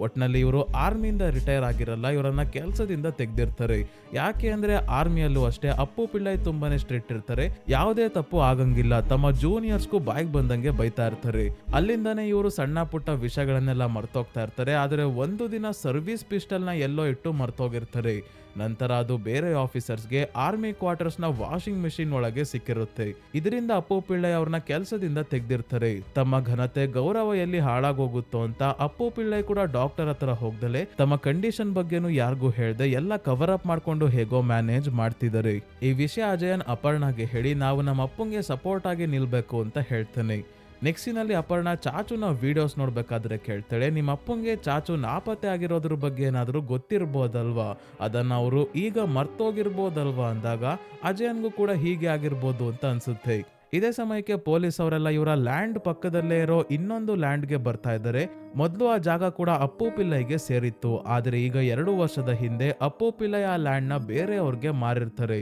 ಒಟ್ನಲ್ಲಿ ಇವರು ಆರ್ಮಿಯಿಂದ ರಿಟೈರ್ ಆಗಿರಲ್ಲ, ಇವರನ್ನ ಕೆಲಸದಿಂದ ತೆಗ್ದಿರ್ತಾರೆ. ಯಾಕೆ ಅಂದ್ರೆ ಆರ್ಮಿಯಲ್ಲೂ ಅಷ್ಟೇ ಅಪ್ಪು ಪಿಳ್ಳೈ ತುಂಬಾನೇ ಸ್ಟ್ರಿಕ್ಟ್ ಇರ್ತಾರೆ, ಯಾವುದೇ ತಪ್ಪು ಆಗಂಗಿಲ್ಲ. ತಮ್ಮ ಜೂನಿಯರ್ಸ್ಗೂ ಬಾಯ್ಗೆ ಬಂದಂಗೆ ಬೈತಾ ಇರ್ತಾರೆ. ಅಲ್ಲಿಂದಾನೇ ಇವರು ಸಣ್ಣ ಪುಟ್ಟ ವಿಷಯಗಳನ್ನೆಲ್ಲ ಮರ್ತೋಗ್ತಾ ಇರ್ತಾರೆ. ಆದ್ರೆ ಒಂದು ದಿನ ಸರ್ವಿಸ್ ಪಿಸ್ಟಲ್ ನ ಎಲ್ಲೋ ಇಟ್ಟು ಮರ್ತೋಗಿರ್ತಾರೆ. ನಂತರ ಅದು ಬೇರೆ ಆಫೀಸರ್ಸ್ಗೆ ಆರ್ಮಿ ಕ್ವಾರ್ಟರ್ಸ್ ನ ವಾಷಿಂಗ್ ಮೆಷಿನ್ ಒಳಗೆ ಸಿಕ್ಕಿರುತ್ತೆ. ಇದರಿಂದ ಅಪ್ಪು ಪಿಳ್ಳೈ ಅವ್ರನ್ನ ಕೆಲಸದಿಂದ ತೆಗೆದಿರ್ತಾರೆ. ತಮ್ಮ ಘನತೆ ಗೌರವ ಎಲ್ಲಿ ಹಾಳಾಗೋಗುತ್ತೋ ಅಂತ ಅಪ್ಪು ಪಿಳ್ಳೈ ಕೂಡ ಡಾಕ್ಟರ್ ಹತ್ರ ಹೋಗ್ದಲೆ ತಮ್ಮ ಕಂಡೀಷನ್ ಬಗ್ಗೆನೂ ಯಾರಿಗೂ ಹೇಳ್ದೆ ಎಲ್ಲ ಕವರ್ ಅಪ್ ಮಾಡ್ಕೊಂಡು ಹೇಗೋ ಮ್ಯಾನೇಜ್ ಮಾಡ್ತಿದ್ದಾರೆ. ಈ ವಿಷಯ ಅಜಯನ್ ಅಪರ್ಣಾಗೆ ಹೇಳಿ ನಾವು ನಮ್ಮ ಅಪ್ಪಂಗೆ ಸಪೋರ್ಟ್ ಆಗಿ ನಿಲ್ಬೇಕು ಅಂತ ಹೇಳ್ತಾನೆ. ನೆಕ್ಸ್ಟಿನಲ್ಲಿ ಅಪರ್ಣಾ ಚಾಚುನ ವಿಡಿಯೋಸ್ ನೋಡ್ಬೇಕಾದ್ರೆ ಕೇಳ್ತಾಳೆ, ನಿಮ್ಮ ಅಪ್ಪಂಗೆ ಚಾಚು ನಾಪತ್ತೆ ಆಗಿರೋದ್ರ ಬಗ್ಗೆ ಏನಾದರೂ ಗೊತ್ತಿರ್ಬೋದಲ್ವಾ, ಅದನ್ನ ಅವರು ಈಗ ಮರ್ತೋಗಿರ್ಬೋದಲ್ವಾ ಅಂದಾಗ ಅಜಯನ್ಗೂ ಕೂಡ ಹೀಗೆ ಆಗಿರ್ಬೋದು ಅಂತ ಅನ್ಸುತ್ತೆ. ಇದೇ ಸಮಯಕ್ಕೆ ಪೊಲೀಸ್ ಅವರೆಲ್ಲ ಇವರ ಲ್ಯಾಂಡ್ ಪಕ್ಕದಲ್ಲೇ ಇರೋ ಇನ್ನೊಂದು ಲ್ಯಾಂಡ್ಗೆ ಬರ್ತಾ ಇದ್ದಾರೆ. ಮೊದಲು ಆ ಜಾಗ ಕೂಡ ಅಪ್ಪು ಪಿಳ್ಳೈಗೆ ಸೇರಿತ್ತು, ಆದರೆ ಈಗ 2 ವರ್ಷದ ಹಿಂದೆ ಅಪ್ಪು ಪಿಳ್ಳೈ ಆ ಲ್ಯಾಂಡ್ ನ ಬೇರೆಯವ್ರಿಗೆ ಮಾರಿರ್ತಾರೆ.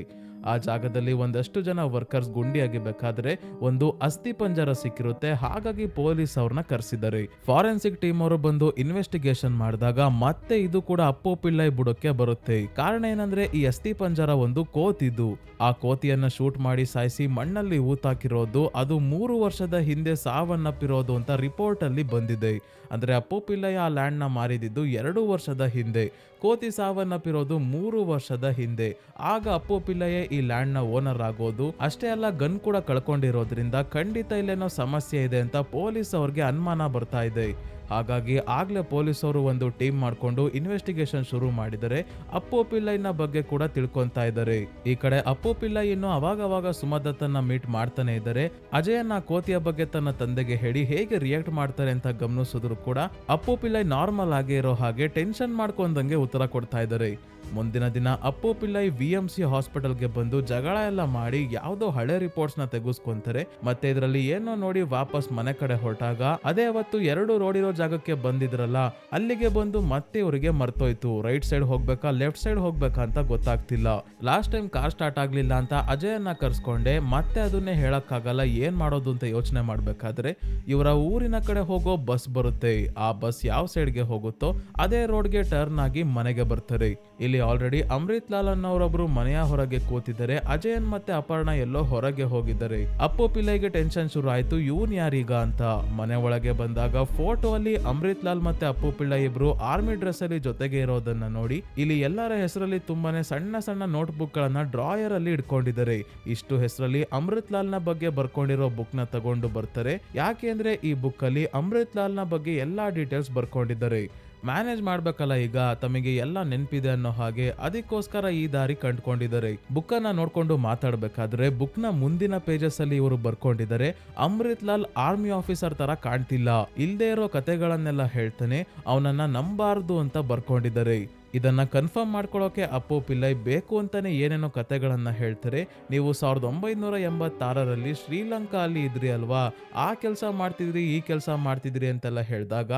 ಆ ಜಾಗದಲ್ಲಿ ಒಂದಷ್ಟು ಜನ ವರ್ಕರ್ಸ್ ಗುಂಡಿಯಾಗಿ ಬೇಕಾದ್ರೆ ಒಂದು ಅಸ್ಥಿ ಪಂಜರ ಸಿಕ್ಕಿರುತ್ತೆ. ಹಾಗಾಗಿ ಪೊಲೀಸ್ ಅವ್ರನ್ನ ಕರೆಸಿದ್ದಾರೆ. ಫಾರೆನ್ಸಿಕ್ ಟೀಮ್ ಅವರು ಬಂದು ಇನ್ವೆಸ್ಟಿಗೇಷನ್ ಮಾಡಿದಾಗ ಮತ್ತೆ ಇದು ಕೂಡ ಅಪ್ಪು ಪಿಳ್ಳೈ ಬುಡಕ್ಕೆ ಬರುತ್ತೆ. ಕಾರಣ ಏನಂದ್ರೆ ಈ ಅಸ್ಥಿ ಪಂಜರ ಒಂದು ಕೋತಿದು. ಆ ಕೋತಿಯನ್ನ ಶೂಟ್ ಮಾಡಿ ಸಾಯಿಸಿ ಮಣ್ಣಲ್ಲಿ ಊತಾಕಿರೋದು, ಅದು 3 ವರ್ಷದ ಹಿಂದೆ ಸಾವನ್ನಪ್ಪಿರೋದು ಅಂತ ರಿಪೋರ್ಟ್ ಅಲ್ಲಿ ಬಂದಿದೆ. ಅಂದ್ರೆ ಅಪ್ಪು ಪಿಳ್ಳೈ ಆ ಲ್ಯಾಂಡ್ ನ ಮಾರಿದಿದ್ದು 2 ವರ್ಷದ ಹಿಂದೆ, ಕೋತಿ ಸಾವನ್ನಪ್ಪಿರೋದು 3 ವರ್ಷದ ಹಿಂದೆ. ಆಗ ಅಪ್ಪು ಪಿಳ್ಳೈಯೇ ಈ ಲ್ಯಾಂಡ್ ನ ಓನರ್ ಆಗೋದು. ಅಷ್ಟೇ ಅಲ್ಲ, ಗನ್ ಕೂಡ ಕಳ್ಕೊಂಡಿರೋದ್ರಿಂದ ಖಂಡಿತ ಇಲ್ಲೇನೋ ಸಮಸ್ಯೆ ಇದೆ ಅಂತ ಪೊಲೀಸ್ ಅವ್ರಿಗೆ ಅನುಮಾನ ಬರ್ತಾ ಇದೆ. ಹಾಗಾಗಿ ಆಗ್ಲೇ ಪೊಲೀಸರು ಒಂದು ಟೀಮ್ ಮಾಡ್ಕೊಂಡು ಇನ್ವೆಸ್ಟಿಗೇಷನ್ ಶುರು ಮಾಡಿದರೆ ಅಪ್ಪು ಪಿಳ್ಳೈನ ಬಗ್ಗೆ ಕೂಡ ತಿಳ್ಕೊಂತಾ ಇದ್ದಾರೆ. ಈ ಕಡೆ ಅಪ್ಪು ಪಿಳ್ಳೈ ಇನ್ನು ಅವಾಗವಾಗ ಸುಮದತ್ತನ್ನ ಮೀಟ್ ಮಾಡ್ತಾನೆ ಇದ್ದಾರೆ. ಅಜಯನ್ನ ಕೋತಿಯ ಬಗ್ಗೆ ತನ್ನ ತಂದೆಗೆ ಹೇಳಿ ಹೇಗೆ ರಿಯಾಕ್ಟ್ ಮಾಡ್ತಾರೆ ಅಂತ ಗಮನಿಸಿದ್ರು ಕೂಡ ಅಪ್ಪು ಪಿಳ್ಳೈ ನಾರ್ಮಲ್ ಆಗಿ ಇರೋ ಹಾಗೆ ಟೆನ್ಷನ್ ಮಾಡ್ಕೊಂಡಂಗೆ ಉತ್ತರ ಕೊಡ್ತಾ ಇದ್ದಾರೆ. ಮುಂದಿನ ದಿನ ಅಪ್ಪು ಪಿಳ್ಳೈ VMC ಹಾಸ್ಪಿಟಲ್ಗೆ ಬಂದು ಜಗಳ ಎಲ್ಲ ಮಾಡಿ ಯಾವುದೋ ಹಳೆ ರಿಪೋರ್ಟ್ಸ್ ನ ತೆಗೆಸ್ಕೊಂತಾರೆ. ಮತ್ತೆ ಇದರಲ್ಲಿ ಏನೋ ನೋಡಿ ವಾಪಸ್ ಮನೆ ಕಡೆ ಹೊರಟಾಗ ಅದೇ ಅವತ್ತು 2 ರೋಡ್ ಇರೋ ಜಾಗಕ್ಕೆ ಬಂದಿದ್ರಲ್ಲ, ಅಲ್ಲಿಗೆ ಬಂದು ಮತ್ತೆ ಇವರಿಗೆ ಮರ್ತೋಯ್ತು. ರೈಟ್ ಸೈಡ್ ಹೋಗ್ಬೇಕಾ ಲೆಫ್ಟ್ ಸೈಡ್ ಹೋಗ್ಬೇಕಾ ಅಂತ ಗೊತ್ತಾಗ್ತಿಲ್ಲ. ಲಾಸ್ಟ್ ಟೈಮ್ ಕಾರ್ ಸ್ಟಾರ್ಟ್ ಆಗ್ಲಿಲ್ಲ ಅಂತ ಅಜಯನ್ನ ಕರ್ಸ್ಕೊಂಡೆ, ಮತ್ತೆ ಅದನ್ನೇ ಹೇಳಕ್ಕಾಗಲ್ಲ, ಏನ್ ಮಾಡೋದು ಅಂತ ಯೋಚನೆ ಮಾಡ್ಬೇಕಾದ್ರೆ ಇವರ ಊರಿನ ಕಡೆ ಹೋಗೋ ಬಸ್ ಬರುತ್ತೆ. ಆ ಬಸ್ ಯಾವ ಸೈಡ್ಗೆ ಹೋಗುತ್ತೋ ಅದೇ ರೋಡ್ಗೆ ಟರ್ನ್ ಆಗಿ ಮನೆಗೆ ಬರ್ತಾರೆ. ಇಲ್ಲಿ ಆಲ್ರೆಡಿ ಅಮೃತ್ ಲಾಲ್ ಅನ್ನೋರೊಬ್ರು ಮನೆಯ ಹೊರಗೆ ಕೂತಿದ್ದಾರೆ. ಅಜಯನ್ ಮತ್ತೆ ಅಪರ್ಣಾ ಎಲ್ಲೋ ಹೊರಗೆ ಹೋಗಿದ್ದಾರೆ. ಅಪ್ಪು ಪಿಳ್ಳೈಗೆ ಟೆನ್ಷನ್ ಶುರು ಆಯ್ತು, ಇವನ್ ಯಾರೀಗ ಅಂತ. ಮನೆ ಒಳಗೆ ಬಂದಾಗ ಫೋಟೋ ಅಲ್ಲಿ ಅಮೃತ್ ಲಾಲ್ ಮತ್ತೆ ಅಪ್ಪು ಪಿಳ್ಳೈ ಇಬ್ರು ಆರ್ಮಿ ಡ್ರೆಸ್ ಅಲ್ಲಿ ಜೊತೆಗೆ ಇರೋದನ್ನ ನೋಡಿ ಇಲ್ಲಿ ಎಲ್ಲರ ಹೆಸರಲ್ಲಿ ತುಂಬಾನೇ ಸಣ್ಣ ಸಣ್ಣ ನೋಟ್ ಬುಕ್ ಗಳನ್ನ ಡ್ರಾಯರ್ ಅಲ್ಲಿ ಇಟ್ಕೊಂಡಿದ್ದಾರೆ. ಇಷ್ಟು ಹೆಸರಲ್ಲಿ ಅಮೃತ್ ಲಾಲ್ ನ ಬಗ್ಗೆ ಬರ್ಕೊಂಡಿರೋ ಬುಕ್ ನ ತಗೊಂಡು ಬರ್ತಾರೆ. ಯಾಕೆ ಅಂದ್ರೆ ಈ ಬುಕ್ ಅಲ್ಲಿ ಅಮೃತ್ ಲಾಲ್ ನ ಬಗ್ಗೆ ಎಲ್ಲಾ ಡೀಟೇಲ್ಸ್ ಬರ್ಕೊಂಡಿದ್ದಾರೆ. ಮ್ಯಾನೇಜ್ ಮಾಡ್ಬೇಕಲ್ಲ, ಈಗ ತಮಗೆ ಎಲ್ಲ ನೆನಪಿದೆ ಅನ್ನೋ ಹಾಗೆ, ಅದಕ್ಕೋಸ್ಕರ ಈ ದಾರಿ ಕಂಡುಕೊಂಡಿದ್ದಾರೆ. ಬುಕ್ ಅನ್ನ ನೋಡ್ಕೊಂಡು ಮಾತಾಡ್ಬೇಕಾದ್ರೆ ಬುಕ್ ನ ಮುಂದಿನ ಪೇಜಸ್ ಅಲ್ಲಿ ಇವರು ಬರ್ಕೊಂಡಿದ್ದಾರೆ, ಅಮೃತ್ ಲಾಲ್ ಆರ್ಮಿ ಆಫೀಸರ್ ತರ ಕಾಣ್ತಿಲ್ಲ, ಇಲ್ದೇ ಇರೋ ಕತೆಗಳನ್ನೆಲ್ಲ ಹೇಳ್ತಾನೆ, ಅವನನ್ನ ನಂಬಾರ್ದು ಅಂತ ಬರ್ಕೊಂಡಿದ್ದಾರೆ. ಇದನ್ನ ಕನ್ಫರ್ಮ್ ಮಾಡ್ಕೊಳ್ಳೋಕೆ ಅಪ್ಪು ಪಿಳ್ಳೈ ಬೇಕು ಅಂತಾನೆ ಏನೇನೋ ಕತೆಗಳನ್ನ ಹೇಳ್ತಾರೆ. ನೀವು 1986ರಲ್ಲಿ ಶ್ರೀಲಂಕಾ ಅಲ್ಲಿ ಇದ್ರಿ ಅಲ್ವಾ, ಆ ಕೆಲಸ ಮಾಡ್ತಿದ್ರಿ ಈ ಕೆಲಸ ಮಾಡ್ತಿದ್ರಿ ಅಂತೆಲ್ಲ ಹೇಳಿದಾಗ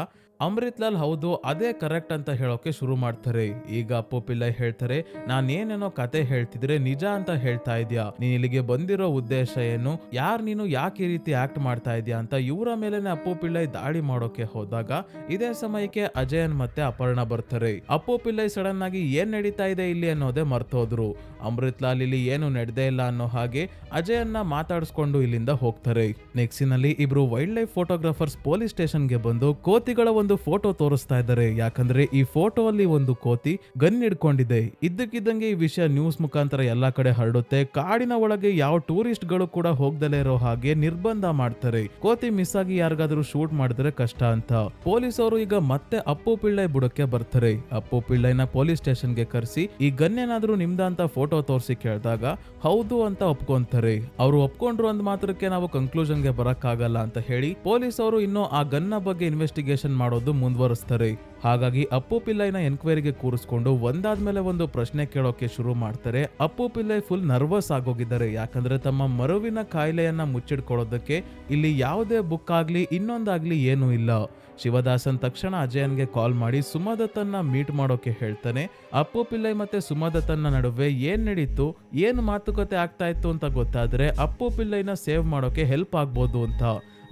ಅಮೃತ್ ಲಾಲ್ ಹೌದು ಅದೇ ಕರೆಕ್ಟ್ ಅಂತ ಹೇಳೋಕೆ ಶುರು ಮಾಡ್ತಾರೆ. ಈಗ ಅಪ್ಪು ಪಿಳ್ಳೈ ಹೇಳ್ತಾರೆ, ನಾನೇನೇನೋ ಕತೆ ಹೇಳ್ತಿದ್ರೆ ನಿಜ ಅಂತ ಹೇಳ್ತಾ ಇದ್ಯಾ, ನೀನ್ ಇಲ್ಲಿಗೆ ಬಂದಿರೋ ಉದ್ದೇಶ ಏನು, ಯಾರ್ ನೀನು, ಯಾಕೆ ಈ ರೀತಿ ಆಕ್ಟ್ ಮಾಡ್ತಾ ಇದ್ಯಾ ಅಂತ ಇವರ ಮೇಲೆನೆ ಅಪ್ಪು ಪಿಳ್ಳೈ ದಾಳಿ ಮಾಡೋಕೆ ಹೋದಾಗ ಇದೇ ಸಮಯಕ್ಕೆ ಅಜಯನ್ ಮತ್ತೆ ಅಪರ್ಣಾ ಬರ್ತಾರೆ. ಅಪ್ಪು ಪಿಳ್ಳೈ ಸಡನ್ ಆಗಿ ಏನ್ ನಡೀತಾ ಇದೆ ಇಲ್ಲಿ ಅನ್ನೋದೇ ಮರ್ತೋದ್ರು. ಅಮೃತ್ ಲಾಲ್ ಇಲ್ಲಿ ಏನು ನಡೆದೇ ಇಲ್ಲ ಅನ್ನೋ ಹಾಗೆ ಅಜಯನ್ನ ಮಾತಾಡಿಸ್ಕೊಂಡು ಇಲ್ಲಿಂದ ಹೋಗ್ತಾರೆ. ನೆಕ್ಸ್ಟಿನಲ್ಲಿ ಇಬ್ರು ವೈಲ್ಡ್ ಲೈಫ್ ಫೋಟೋಗ್ರಾಫರ್ಸ್ ಪೊಲೀಸ್ ಸ್ಟೇಷನ್ಗೆ ಬಂದು ಕೋತಿಗಳ ಒಂದು ಫೋಟೋ ತೋರಿಸ್ತಾ ಇದ್ದಾರೆ. ಯಾಕಂದ್ರೆ ಈ ಫೋಟೋ ಅಲ್ಲಿ ಒಂದು ಕೋತಿ ಗನ್ ಹಿಡ್ಕೊಂಡಿದೆ. ಇದ್ದಕ್ಕಿದ್ದಂಗೆ ಈ ವಿಷಯ ನ್ಯೂಸ್ ಮುಖಾಂತರ ಎಲ್ಲಾ ಕಡೆ ಹರಡುತ್ತೆ. ಕಾಡಿನ ಒಳಗೆ ಯಾವ ಟೂರಿಸ್ಟ್ ಗಳು ಕೂಡ ಹೋಗ್ದಲೇ ಇರೋ ಹಾಗೆ ನಿರ್ಬಂಧ ಮಾಡ್ತಾರೆ. ಕೋತಿ ಮಿಸ್ ಆಗಿ ಯಾರಿಗಾದ್ರೂ ಶೂಟ್ ಮಾಡಿದ್ರೆ ಕಷ್ಟ ಅಂತ. ಪೊಲೀಸರು ಈಗ ಮತ್ತೆ ಅಪ್ಪು ಪಿಳ್ಳೈ ಬುಡಕ್ಕೆ ಬರ್ತಾರೆ. ಅಪ್ಪು ಪಿಳ್ಳೈನ ಪೊಲೀಸ್ ಸ್ಟೇಷನ್ಗೆ ಕರೆಸಿ ಈ ಗನ್ ಏನಾದ್ರೂ ನಿಮ್ದ ಅಂತ ಫೋಟೋ ತೋರಿಸಿ ಕೇಳಿದಾಗ ಹೌದು ಅಂತ ಒಪ್ಕೊಂತಾರೆ. ಅವರು ಒಪ್ಕೊಂಡ್ರು ಅಂದ್ ಮಾತ್ರಕ್ಕೆ ನಾವು ಕನ್ಕ್ಲೂಷನ್ಗೆ ಬರಕ್ಕಾಗಲ್ಲ ಅಂತ ಹೇಳಿ ಪೊಲೀಸ್ ಅವರು ಇನ್ನು ಆ ಗನ್ನ ಬಗ್ಗೆ ಇನ್ವೆಸ್ಟಿಗೇಷನ್ ಮಾಡೋದು ಮುಂದುವರಿಸ್ತಾರೆ. ಹಾಗಾಗಿ ಅಪ್ಪು ಪಿಳ್ಳೈನ ಎನ್ಕ್ವೈರಿಗೆ ಕೂರಿಸ್ಕೊಂಡು ಒಂದಾದ್ಮೇಲೆ ಒಂದು ಪ್ರಶ್ನೆ ಕೇಳೋಕೆ ಶುರು ಮಾಡ್ತಾರೆ. ಅಪ್ಪು ಪಿಳ್ಳೈ ಫುಲ್ ನರ್ವಸ್ ಆಗೋಗಿದ್ದಾರೆ. ಯಾಕಂದ್ರೆ ತಮ್ಮ ಮರುವಿನ ಕಾಯಿಲೆಯನ್ನ ಮುಚ್ಚಿಡ್ಕೊಳ್ಳೋದಕ್ಕೆ ಇಲ್ಲಿ ಯಾವುದೇ ಬುಕ್ ಆಗ್ಲಿ ಇನ್ನೊಂದಾಗ್ಲಿ ಏನೂ ಇಲ್ಲ. ಶಿವದಾಸನ್ ತಕ್ಷಣ ಅಜಯನ್ಗೆ ಕಾಲ್ ಮಾಡಿ ಸುಮದತ್ತನ್ನ ಮೀಟ್ ಮಾಡೋಕೆ ಹೇಳ್ತಾನೆ. ಅಪ್ಪು ಪಿಳ್ಳೈ ಮತ್ತೆ ಸುಮದತ್ತನ್ನ ನಡುವೆ ಏನ್ ನಡೀತು, ಏನ್ ಮಾತುಕತೆ ಆಗ್ತಾ ಇತ್ತು ಅಂತ ಗೊತ್ತಾದ್ರೆ ಅಪ್ಪು ಪಿಳ್ಳೈನ ಸೇವ್ ಮಾಡೋಕೆ ಹೆಲ್ಪ್ ಆಗ್ಬೋದು ಅಂತ.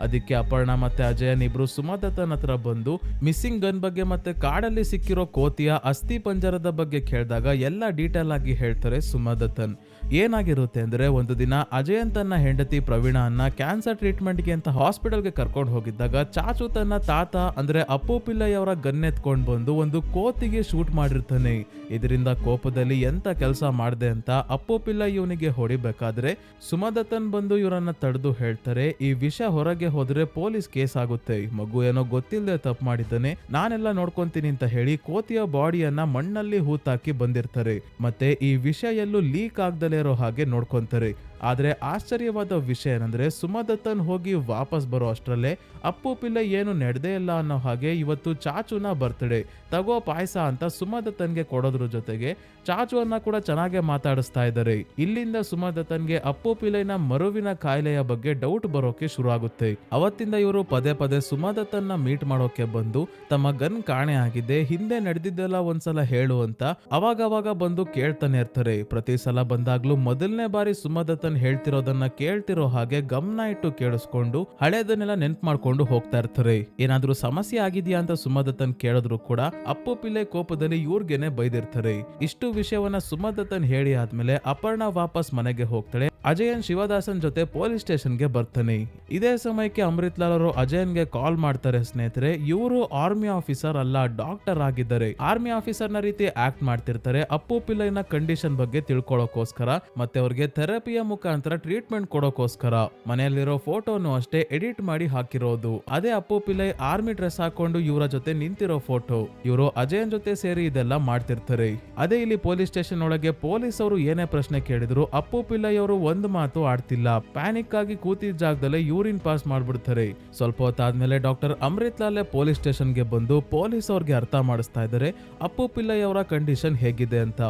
ಅದಕ್ಕೆ ಅಪರ್ಣ ಮತ್ತೆ ಅಜಯನ್ ಇಬ್ರು ಸುಮದತ್ತನ್ ಹತ್ರ ಬಂದು ಮಿಸ್ಸಿಂಗ್ ಗನ್ ಬಗ್ಗೆ ಮತ್ತೆ ಕಾಡಲ್ಲಿ ಸಿಕ್ಕಿರೋ ಕೋತಿಯ ಅಸ್ಥಿ ಪಂಜರದ ಬಗ್ಗೆ ಕೇಳಿದಾಗ ಎಲ್ಲ ಡೀಟೇಲ್ ಆಗಿ ಹೇಳ್ತಾರೆ ಸುಮದತ್ತನ್. ಏನಾಗಿರುತ್ತೆ ಅಂದ್ರೆ, ಒಂದು ದಿನ ಅಜಯನ್ ತನ್ನ ಹೆಂಡತಿ ಪ್ರವೀಣ ಅನ್ನ ಕ್ಯಾನ್ಸರ್ ಟ್ರೀಟ್ಮೆಂಟ್ಗೆ ಅಂತ ಹಾಸ್ಪಿಟಲ್ಗೆ ಕರ್ಕೊಂಡು ಹೋಗಿದ್ದಾಗ ಚಾಚು ತನ್ನ ತಾತ ಅಂದ್ರೆ ಅಪ್ಪು ಪಿಲ್ಲೈ ಅವರ ಗನ್ ಎತ್ಕೊಂಡ್ ಬಂದು ಒಂದು ಕೋತಿಗೆ ಶೂಟ್ ಮಾಡಿರ್ತಾನೆ. ಇದರಿಂದ ಕೋಪದಲ್ಲಿ ಎಂತ ಕೆಲಸ ಮಾಡ್ದೆ ಅಂತ ಅಪ್ಪು ಪಿಲ್ಲೈ ಇವನಿಗೆ ಹೊಡಿಬೇಕಾದ್ರೆ ಸುಮದತ್ತನ್ ಬಂದು ಇವರನ್ನ ತಡೆದು ಹೇಳ್ತಾರೆ, ಈ ವಿಷಯ ಹೊರಗೆ ಹೋದ್ರೆ ಪೊಲೀಸ್ ಕೇಸ್ ಆಗುತ್ತೆ, ಮಗು ಏನೋ ಗೊತ್ತಿಲ್ಲದೆ ತಪ್ಪು ಮಾಡಿದ್ದಾನೆ, ನಾನೆಲ್ಲ ನೋಡ್ಕೊಂತೀನಿ ಅಂತ ಹೇಳಿ ಕೋತಿಯ ಬಾಡಿಯನ್ನ ಮಣ್ಣಲ್ಲಿ ಹೂತಾಕಿ ಬಂದಿರ್ತಾರೆ. ಮತ್ತೆ ಈ ವಿಷಯ ಎಲ್ಲೂ ಲೀಕ್ ಆಗ್ದಲೇ ಇರೋ ಹಾಗೆ ನೋಡ್ಕೊಂತಾರೆ. ಆದ್ರೆ ಆಶ್ಚರ್ಯವಾದ ವಿಷಯ ಏನಂದ್ರೆ, ಸುಮದತ್ತನ್ ಹೋಗಿ ವಾಪಸ್ ಬರೋ ಅಷ್ಟರಲ್ಲೇ ಅಪ್ಪು ಪಿಲ್ಲೈ ಏನು ನಡೆದೇ ಇಲ್ಲ ಅನ್ನೋ ಹಾಗೆ ಇವತ್ತು ಚಾಚುನ ಬರ್ತ್ಡೇ, ತಗೋ ಪಾಯಸ ಅಂತ ಸುಮದತ್ತನ್ಗೆ ಕೊಡೋದ್ರ ಜೊತೆಗೆ ಚಾಚುವನ್ನ ಕೂಡ ಚೆನ್ನಾಗೆ ಮಾತಾಡಿಸ್ತಾ ಇದ್ದಾರೆ. ಇಲ್ಲಿಂದ ಸುಮದತ್ತನ್ಗೆ ಅಪ್ಪು ಪಿಲ್ಲೈನ ಮರುವಿನ ಕಾಯಿಲೆಯ ಬಗ್ಗೆ ಡೌಟ್ ಬರೋಕೆ ಶುರು ಆಗುತ್ತೆ. ಅವತ್ತಿಂದ ಇವರು ಪದೇ ಪದೇ ಸುಮದತ್ತನ್ನ ಮೀಟ್ ಮಾಡೋಕೆ ಬಂದು ತಮ್ಮ ಗನ್ ಕಾಣೆ ಆಗಿದೆ, ಹಿಂದೆ ನಡೆದಿದ್ದೆಲ್ಲ ಒಂದ್ಸಲ ಹೇಳು ಅಂತ ಅವಾಗವಾಗ ಬಂದು ಕೇಳ್ತಾನೆ ಇರ್ತಾರೆ. ಪ್ರತಿ ಸಲ ಬಂದಾಗ್ಲೂ ಮೊದಲನೇ ಬಾರಿ ಸುಮದತ್ತನ್ ಹೇಳ್ತಿರೋದನ್ನ ಕೇಳ್ತಿರೋ ಹಾಗೆ ಗಮನ ಇಟ್ಟು ಕೇಳಿಸ್ಕೊಂಡು ಹಳೇದನ್ನೆಲ್ಲ ನೆನ್ಪು ಮಾಡ್ಕೊಂಡು ಹೋಗ್ತಾ ಇರ್ತಾರೆ. ಏನಾದ್ರೂ ಸಮಸ್ಯೆ ಆಗಿದ್ಯಾ ಅಂತ ಸುಮದತ್ತನ್ ಕೇಳಿದ್ರು ಕೂಡ ಅಪ್ಪು ಪಿಲ್ಲೈ ಕೋಪದಲ್ಲಿ ಇವ್ರಿಗೆನೆ ಬೈದಿರ್ತಾರೆ. ಇಷ್ಟು ವಿಷಯವನ್ನ ಸುಮದತ್ತನ್ ಹೇಳಿ ಆದ್ಮೇಲೆ ಅಪರ್ಣ ವಾಪಸ್ ಮನೆಗೆ ಹೋಗ್ತಾಳೆ. ಅಜಯನ್ ಶಿವದಾಸನ್ ಜೊತೆ ಪೊಲೀಸ್ ಸ್ಟೇಷನ್ಗೆ ಬರ್ತಾನೆ. ಇದೇ ಸಮಯಕ್ಕೆ ಅಮೃತ್ ಲಾಲ್ ಅವರು ಅಜಯನ್ಗೆ ಕಾಲ್ ಮಾಡ್ತಾರೆ. ಸ್ನೇಹಿತರೆ, ಇವರು ಆರ್ಮಿ ಆಫೀಸರ್ ಅಲ್ಲ, ಡಾಕ್ಟರ್ ಆಗಿದ್ದಾರೆ. ಆರ್ಮಿ ಆಫೀಸರ್ ನ ರೀತಿ ಆಕ್ಟ್ ಮಾಡ್ತಿರ್ತಾರೆ ಅಪ್ಪು ಪಿಲ್ಲೈನ ಕಂಡೀಷನ್ ಬಗ್ಗೆ ತಿಳ್ಕೊಳ್ಳೋಕೋಸ್ಕರ ಮತ್ತೆ ಅವ್ರಿಗೆ ಥೆರಪಿಯ ಮುಖಾಂತರ ಟ್ರೀಟ್ಮೆಂಟ್ ಕೊಡೋಕೋಸ್ಕರ. ಮನೆಯಲ್ಲಿರೋ ಫೋಟೋನು ಅಷ್ಟೇ ಎಡಿಟ್ ಮಾಡಿ ಹಾಕಿರೋದು. ಅದೇ ಅಪ್ಪು ಪಿಲ್ಲೈ ಆರ್ಮಿ ಡ್ರೆಸ್ ಹಾಕೊಂಡು ಇವರ ಜೊತೆ ನಿಂತಿರೋ ಫೋಟೋ. ಇವರು ಅಜಯನ್ ಜೊತೆ ಸೇರಿ ಇದೆಲ್ಲ ಮಾಡ್ತಿರ್ತಾರೆ. ಅದೇ ಇಲ್ಲಿ ಪೊಲೀಸ್ ಸ್ಟೇಷನ್ ಒಳಗೆ ಪೊಲೀಸ್ ಅವರು ಏನೇ ಪ್ರಶ್ನೆ ಕೇಳಿದ್ರು ಅಪ್ಪು ಪಿಲ್ಲೈ ಅವರು ಒಂದು ಮಾತು ಆಡ್ತಿಲ್ಲ. ಪ್ಯಾನಿಕ್ ಆಗಿ ಕೂತಿದ್ದ ಜಾಗದಲ್ಲೇ ಯೂರಿನ್ ಪಾಸ್ ಮಾಡ್ಬಿಡ್ತಾರೆ. ಸ್ವಲ್ಪ ಹೊತ್ತಾದ್ಮೇಲೆ ಡಾಕ್ಟರ್ ಅಮೃತ್ ಲಾಲ್ ಪೊಲೀಸ್ ಸ್ಟೇಷನ್ಗೆ ಬಂದು ಪೊಲೀಸ್ ಅವ್ರಿಗೆ ಅರ್ಥ ಮಾಡಿಸ್ತಾ ಇದ್ದಾರೆ ಅಪ್ಪು ಪಿಲ್ಲೈ ಅವರ ಕಂಡೀಷನ್ ಹೇಗಿದೆ ಅಂತ.